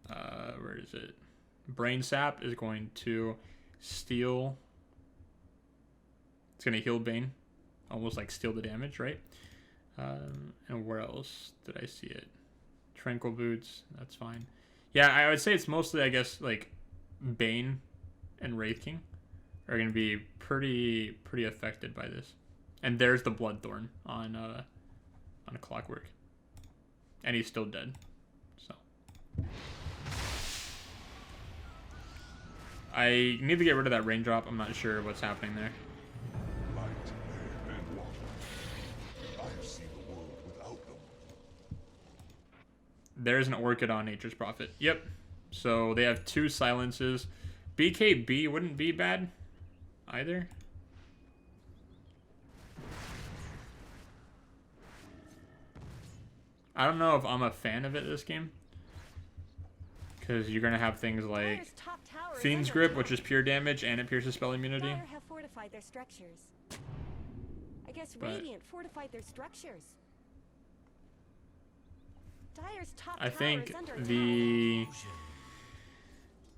where is it? Brain Sap is going to steal. It's going to heal Bane. Almost like steal the damage, right? And where else did I see it? Tranquil Boots, that's fine. Yeah, I would say it's mostly, I guess, like Bane and Wraith King are going to be pretty affected by this. And there's the Bloodthorn on a Clockwork. And he's still dead. So I need to get rid of that raindrop. I'm not sure what's happening there. There's an Orchid on Nature's Prophet. Yep. So they have 2 silences. BKB wouldn't be bad either. I don't know if I'm a fan of it this game. Because you're going to have things like Fiend's Grip, which is pure damage, and it pierces spell immunity. Dire have fortified their structures. I guess Radiant fortified their structures. Dire's top I tower think is under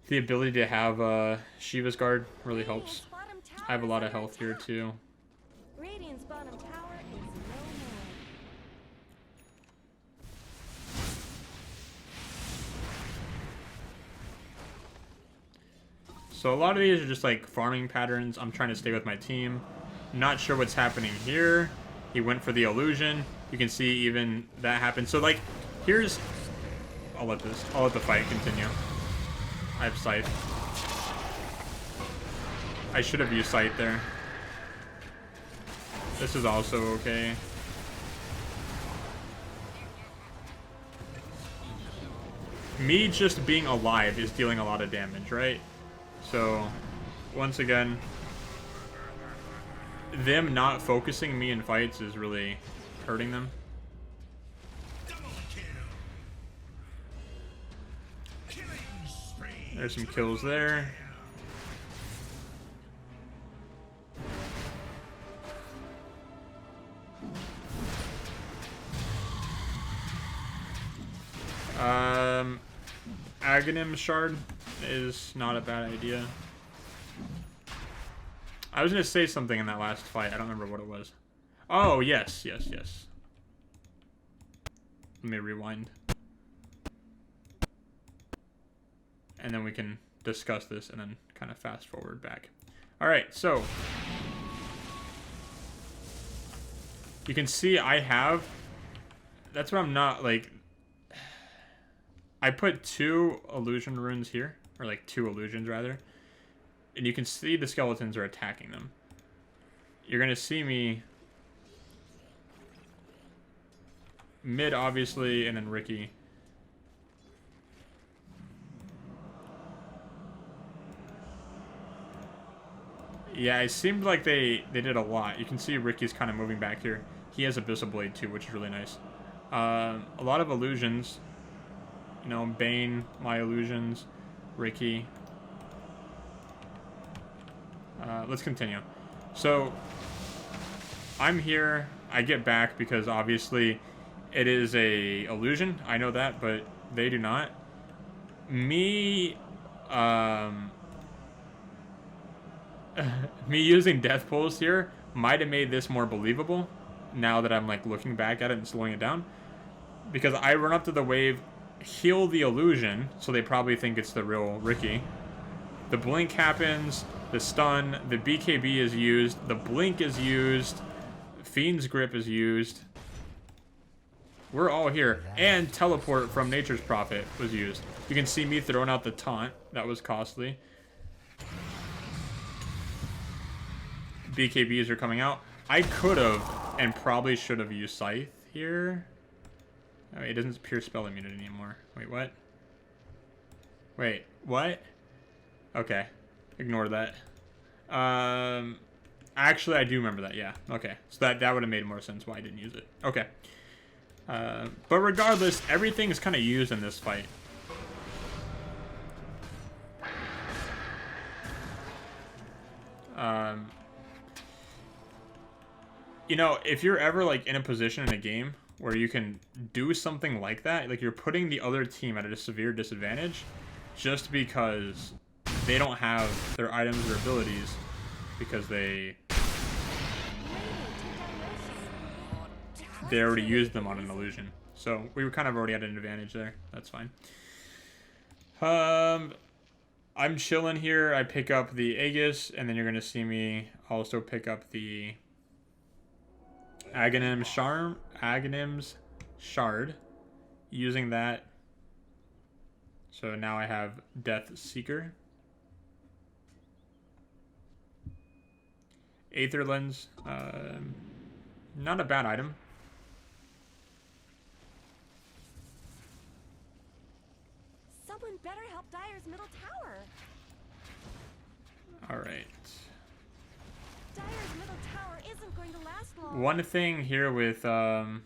the ability to have Shiva's Guard really helps. I have a lot of health here too. Radiant's bottom tower is no more. So a lot of these are just like farming patterns. I'm trying to stay with my team. Not sure what's happening here. He went for the illusion. You can see even that happened. So like, here's... I'll let the fight continue. I have Scythe. I should have used Scythe there. This is also okay. Me just being alive is dealing a lot of damage, right? So, once again, them not focusing me in fights is really hurting them. There's some kills there. Aghanim shard is not a bad idea. I was gonna say something in that last fight. I don't remember what it was. Oh, yes. Let me rewind. And then we can discuss this and then kind of fast forward back. Alright, so you can see I have, that's what I'm not, like, I put 2 illusion runes here, or like 2 illusions rather, and you can see the skeletons are attacking them. You're gonna see me mid, obviously, and then Ricky. Yeah, it seemed like they did a lot. You can see Ricky's kind of moving back here. He has Abyssal Blade too, which is really nice. A lot of illusions. You know, Bane, my illusions, Ricky. Let's continue. So, I'm here. I get back because obviously it is a illusion. I know that, but they do not. Me, me using Death Pulse here might have made this more believable now that I'm like looking back at it and slowing it down. Because I run up to the wave, heal the illusion, so they probably think it's the real Ricky. The blink happens, the stun, the BKB is used, the blink is used, Fiend's Grip is used. We're all here. And Teleport from Nature's Prophet was used. You can see me throwing out the taunt. That was costly. BKBs are coming out. I could have and probably should have used Scythe here. Oh, it doesn't Pure Spell Immunity anymore. Wait, what? Wait, what? Okay. Ignore that. Actually, I do remember that, yeah. Okay. So that would have made more sense why I didn't use it. Okay. But regardless, everything is kind of used in this fight. You know, if you're ever like in a position in a game where you can do something like that, like you're putting the other team at a severe disadvantage just because they don't have their items or abilities because they already used them on an illusion. So we were kind of already at an advantage there. That's fine. I'm chilling here. I pick up the Aegis, and then you're gonna see me also pick up the Aghanim's Shard, using that. So now I have Death Seeker. Aether Lens, not a bad item. Someone better help Dyer's middle tower. Alright. Dyer's middle tower isn't going to last long. One thing here with Aether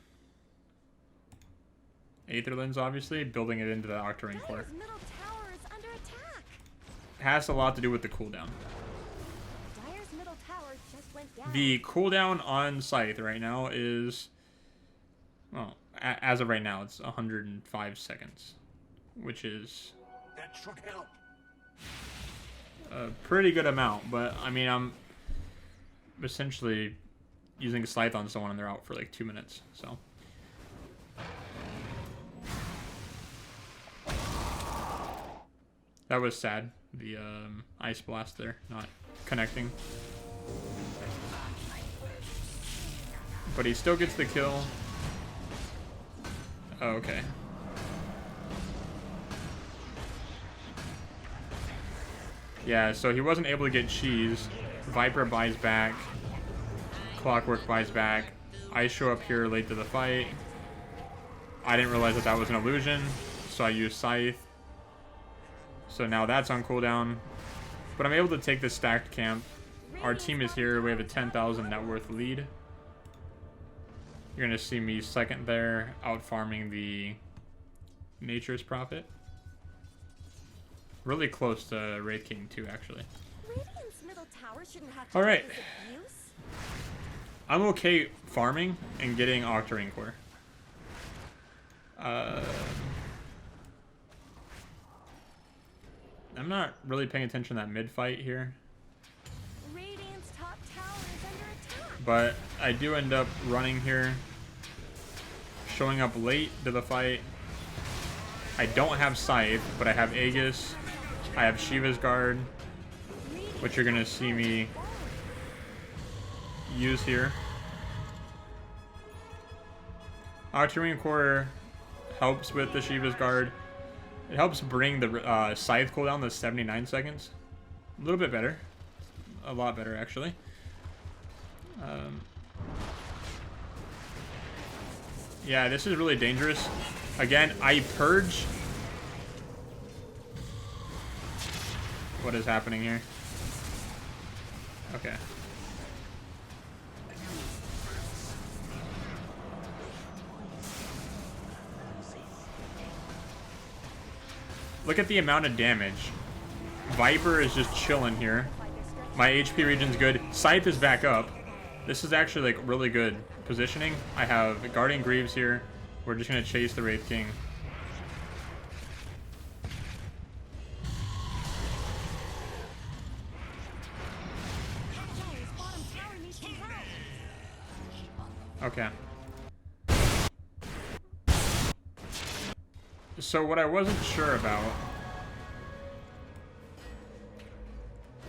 Lens, obviously, building it into the Octarine Core. Dyer's middle tower is under attack. Has a lot to do with the cooldown. Dyer's middle tower just went down. The cooldown on Scythe right now is, well, as of right now, it's 105 seconds, which is That should help. a pretty good amount. But I mean, I'm essentially using a Scythe on someone and they're out for like 2 minutes. So that was sad. The Ice Blast there not connecting. But he still gets the kill. Oh, okay. Yeah, so he wasn't able to get cheese. Viper buys back. Clockwork buys back. I show up here late to the fight. I didn't realize that that was an illusion, so I used Scythe. So now that's on cooldown. But I'm able to take this stacked camp. Our team is here. We have a 10,000 net worth lead. You're going to see me second there, out farming the Nature's Prophet. Really close to Wraith King too, actually. Radiant's middle tower shouldn't have to All right. do this abuse. I'm okay farming and getting Octarine Core. I'm not really paying attention to that mid fight here. Radiant's top tower is under attack. But I do end up running here, showing up late to the fight. I don't have Scythe, but I have Aegis. I have Shiva's Guard, which you're gonna see me use here. Octarine Core helps with the Shiva's Guard. It helps bring the Scythe cooldown to 79 seconds. A little bit better. A lot better, actually. Yeah, this is really dangerous. Again, I purge. What is happening here? Okay. Look at the amount of damage. Viper is just chilling here. My HP regen's good. Scythe is back up. This is actually like really good positioning. I have Guardian Greaves here. We're just gonna chase the Wraith King. Okay. So what I wasn't sure about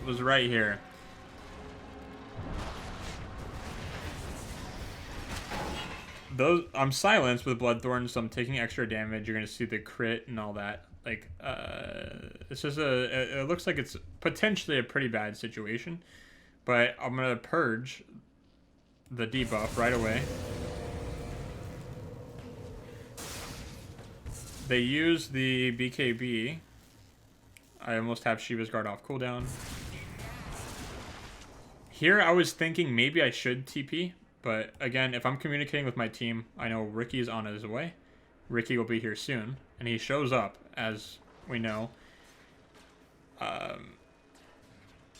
was right here. I'm silenced with Bloodthorn, so I'm taking extra damage. You're gonna see the crit and all that. Like, this is it looks like it's potentially a pretty bad situation, but I'm gonna purge the debuff right away. They use the BKB. I almost have Shiva's Guard off cooldown. Here I was thinking maybe I should TP, but again, if I'm communicating with my team, I know Ricky's on his way. Ricky will be here soon, and he shows up, as we know.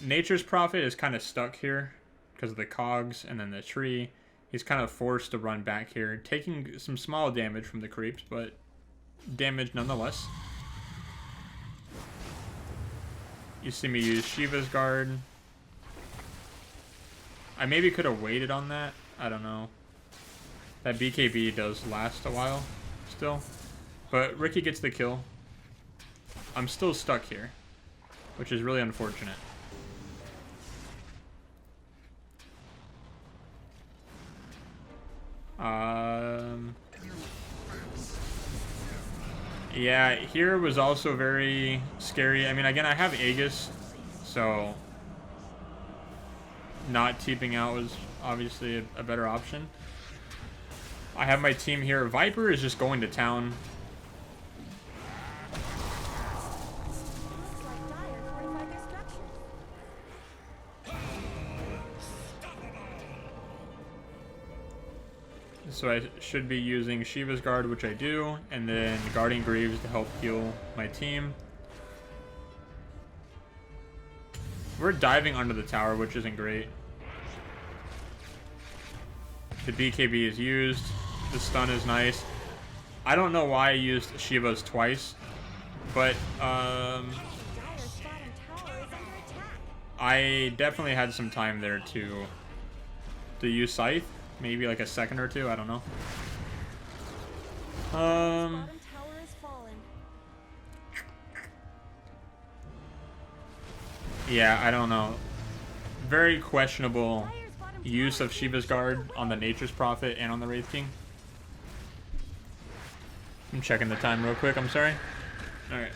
Nature's Prophet is kind of stuck here because of the cogs and then the tree. He's kind of forced to run back here, taking some small damage from the creeps, but damage nonetheless. You see me use Shiva's Guard. I maybe could have waited on that. I don't know. That BKB does last a while still. But Ricky gets the kill. I'm still stuck here, which is really unfortunate. Yeah, here was also very scary. I mean, again, I have Aegis, so not TPing out was obviously a better option. I have my team here. Viper is just going to town. So I should be using Shiva's Guard, which I do, and then Guardian Greaves to help heal my team. We're diving under the tower, which isn't great. The BKB is used. The stun is nice. I don't know why I used Shiva's twice, but I definitely had some time there to use Scythe. Maybe like a second or two, I don't know. Yeah, I don't know. Very questionable use of Shiva's Guard on the Nature's Prophet and on the Wraith King. I'm checking the time real quick, I'm sorry. Alright.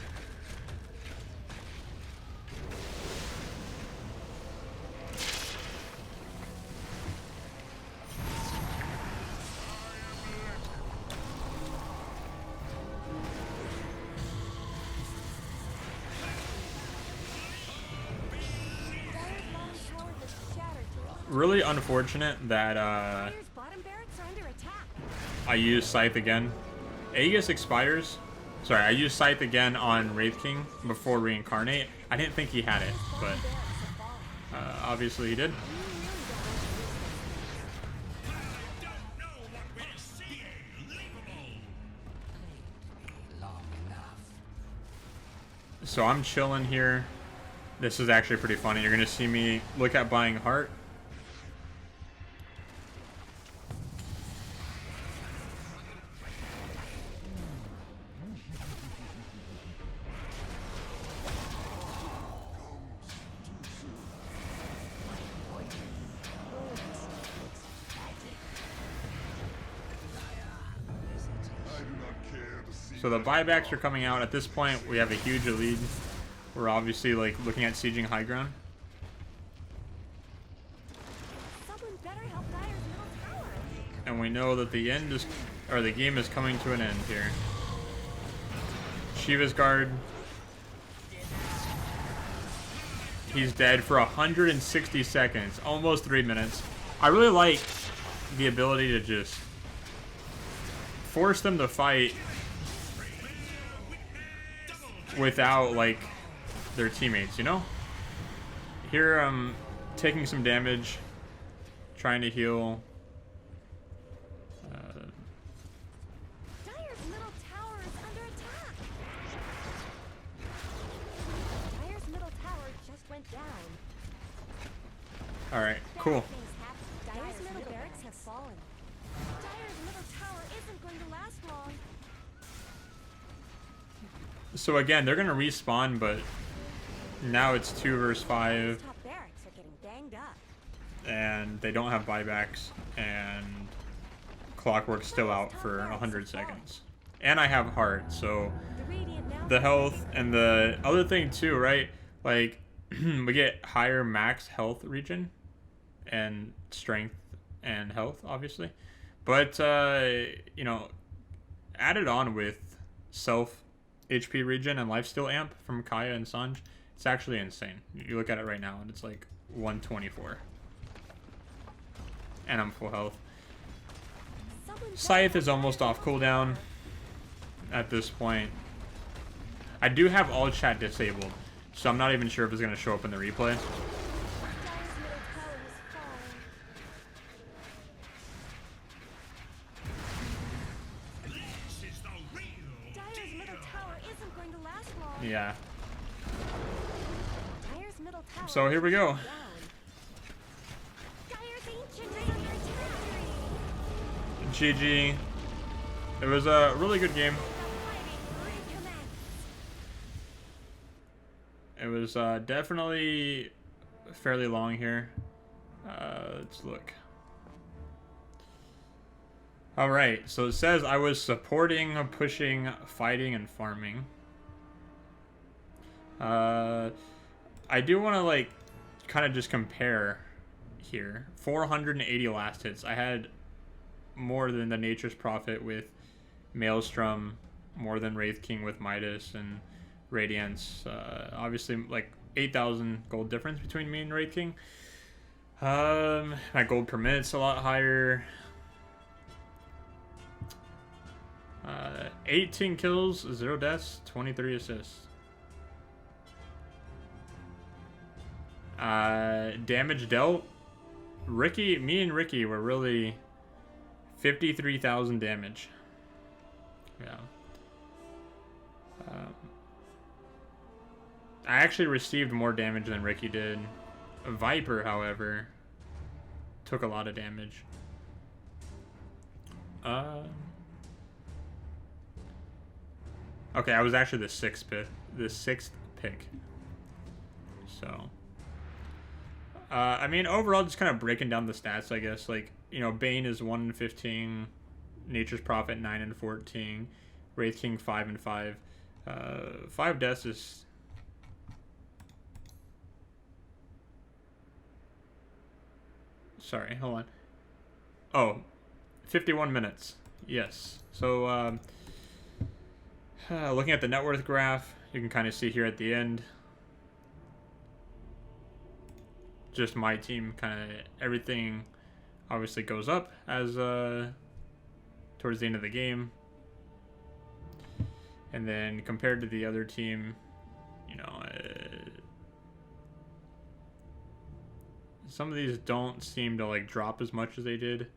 Really unfortunate that I use Scythe again. Aegis expires. Sorry, I used Scythe again on Wraith King before Reincarnate. I didn't think he had it, but obviously he did. So I'm chilling here. This is actually pretty funny. You're gonna see me look at buying heart. So the buybacks are coming out. At this point, we have a huge lead. We're obviously like looking at sieging high ground. Someone better help Dyer's middle tower. And we know that the end is, or the game is coming to an end here. Shiva's guard. He's dead for 160 seconds, almost 3 minutes. I really like the ability to just force them to fight without like their teammates, you know? Here I'm taking some damage, trying to heal. Dyer's middle tower is under attack. Dyer's middle tower just went down. Alright, cool. Dyer's middle barracks have fallen. Dyer's middle tower isn't going to last long. So again, they're gonna respawn, but now it's 2 versus 5, Top barracks are getting banged up. and they don't have buybacks, and Clockwork's still out for 100 seconds. And I have heart, so The Radiant now the health and the other thing too, right? Like we get higher max health regen and strength and health, obviously, but you know, added on with self HP regen and lifesteal amp from Kaya and Sanj, it's actually insane. You look at it right now and it's like 124, and I'm full health. Scythe is almost off cooldown at this point. I do have all chat disabled, so I'm not even sure if it's going to show up in the replay. Dyer's middle tower has fallen. Dyer's middle tower isn't going to last long. Yeah. Dyer's middle tower So here we go. down. Dyer's ancient is under attack. GG. It was a really good game. The fighting recommences. It was definitely fairly long here. Let's look. Alright, so it says I was supporting, pushing, fighting, and farming. I do want to like kind of just compare here. 480 last hits. I had more than the Nature's Prophet with Maelstrom, more than Wraith King with Midas and Radiance. Obviously, like 8,000 gold difference between me and Wraith King. My gold per minute's a lot higher. 18 kills, 0 deaths, 23 assists. Damage dealt. Me and Ricky were really 53,000 damage. Yeah. I actually received more damage than Ricky did. Viper, however, took a lot of damage. Okay, I was actually the sixth pick. So, I mean, overall, just kind of breaking down the stats, I guess. Like, you know, Bane is 1 and 15, Nature's Prophet 9 and 14, Wraith King 5 and 5. 5 deaths is. Sorry, hold on. Oh, 51 minutes. Yes. So, looking at the net worth graph, you can kind of see here at the end. Just my team, kind of everything obviously goes up as towards the end of the game. And then compared to the other team, you know, some of these don't seem to like drop as much as they did.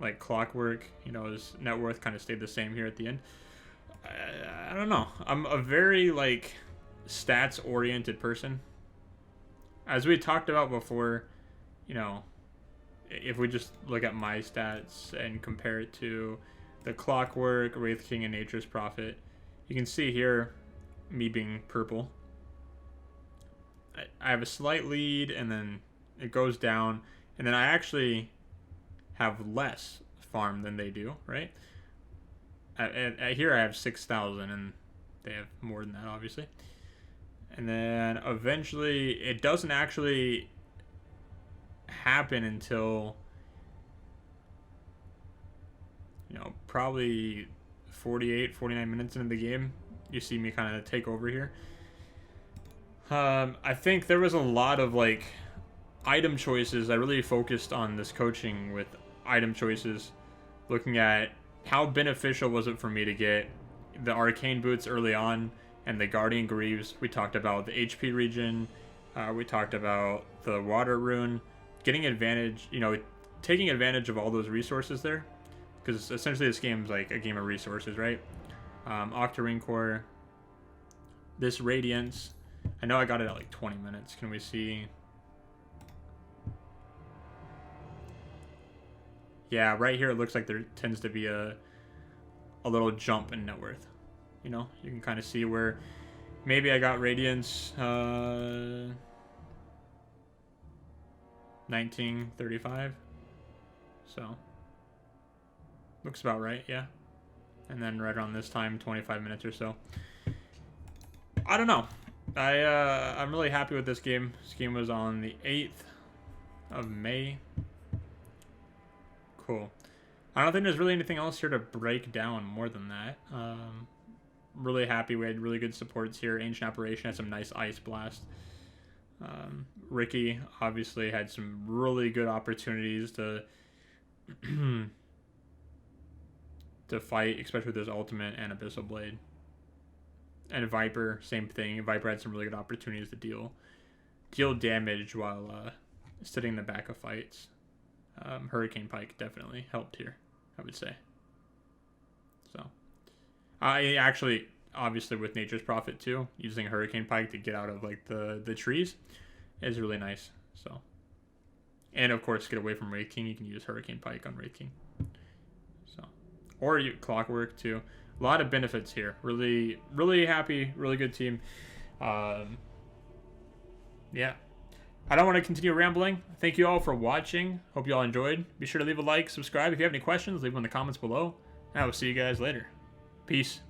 Like Clockwork, you know, his net worth kind of stayed the same here at the end. I don't know. I'm a very, like, stats-oriented person. As we talked about before, you know, if we just look at my stats and compare it to the Clockwork, Wraith King, and Nature's Prophet, you can see here me being purple. I have a slight lead, and then it goes down, and then I actually have less farm than they do, right? Here I have 6,000, and they have more than that, obviously. And then eventually, it doesn't actually happen until, you know, probably 48, 49 minutes into the game. You see me kind of take over here. I think there was a lot of, like, item choices. I really focused on this coaching with item choices, looking at how beneficial was it for me to get the Arcane Boots early on and the Guardian Greaves. We talked about the HP regen. We talked about the Water Rune. Getting advantage, you know, taking advantage of all those resources there. Because essentially this game's like a game of resources, right? Octarine Core. This Radiance. I know I got it at like 20 minutes. Can we see? Yeah, right here it looks like there tends to be a little jump in net worth. You know, you can kind of see where maybe I got Radiance 1935. So looks about right, yeah. And then right around this time, 25 minutes or so. I don't know. I'm really happy with this game. This game was on the 8th of May. Cool. I don't think there's really anything else here to break down more than that. Really happy. We had really good supports here. Ancient Apparition had some nice Ice Blast. Ricky obviously had some really good opportunities to to fight, especially with his ultimate and Abyssal Blade. And Viper, same thing. Viper had some really good opportunities to deal damage while sitting in the back of fights. Hurricane Pike definitely helped here, I would say. So, I actually, obviously with Nature's Prophet too, using Hurricane Pike to get out of like the trees is really nice. So, and of course, get away from Wraith King. You can use Hurricane Pike on Wraith King. So, or you Clockwork too. A lot of benefits here. Really, really happy. Really good team. Yeah. I don't want to continue rambling. Thank you all for watching. Hope you all enjoyed. Be sure to leave a like, subscribe. If you have any questions, leave them in the comments below. And I will see you guys later. Peace.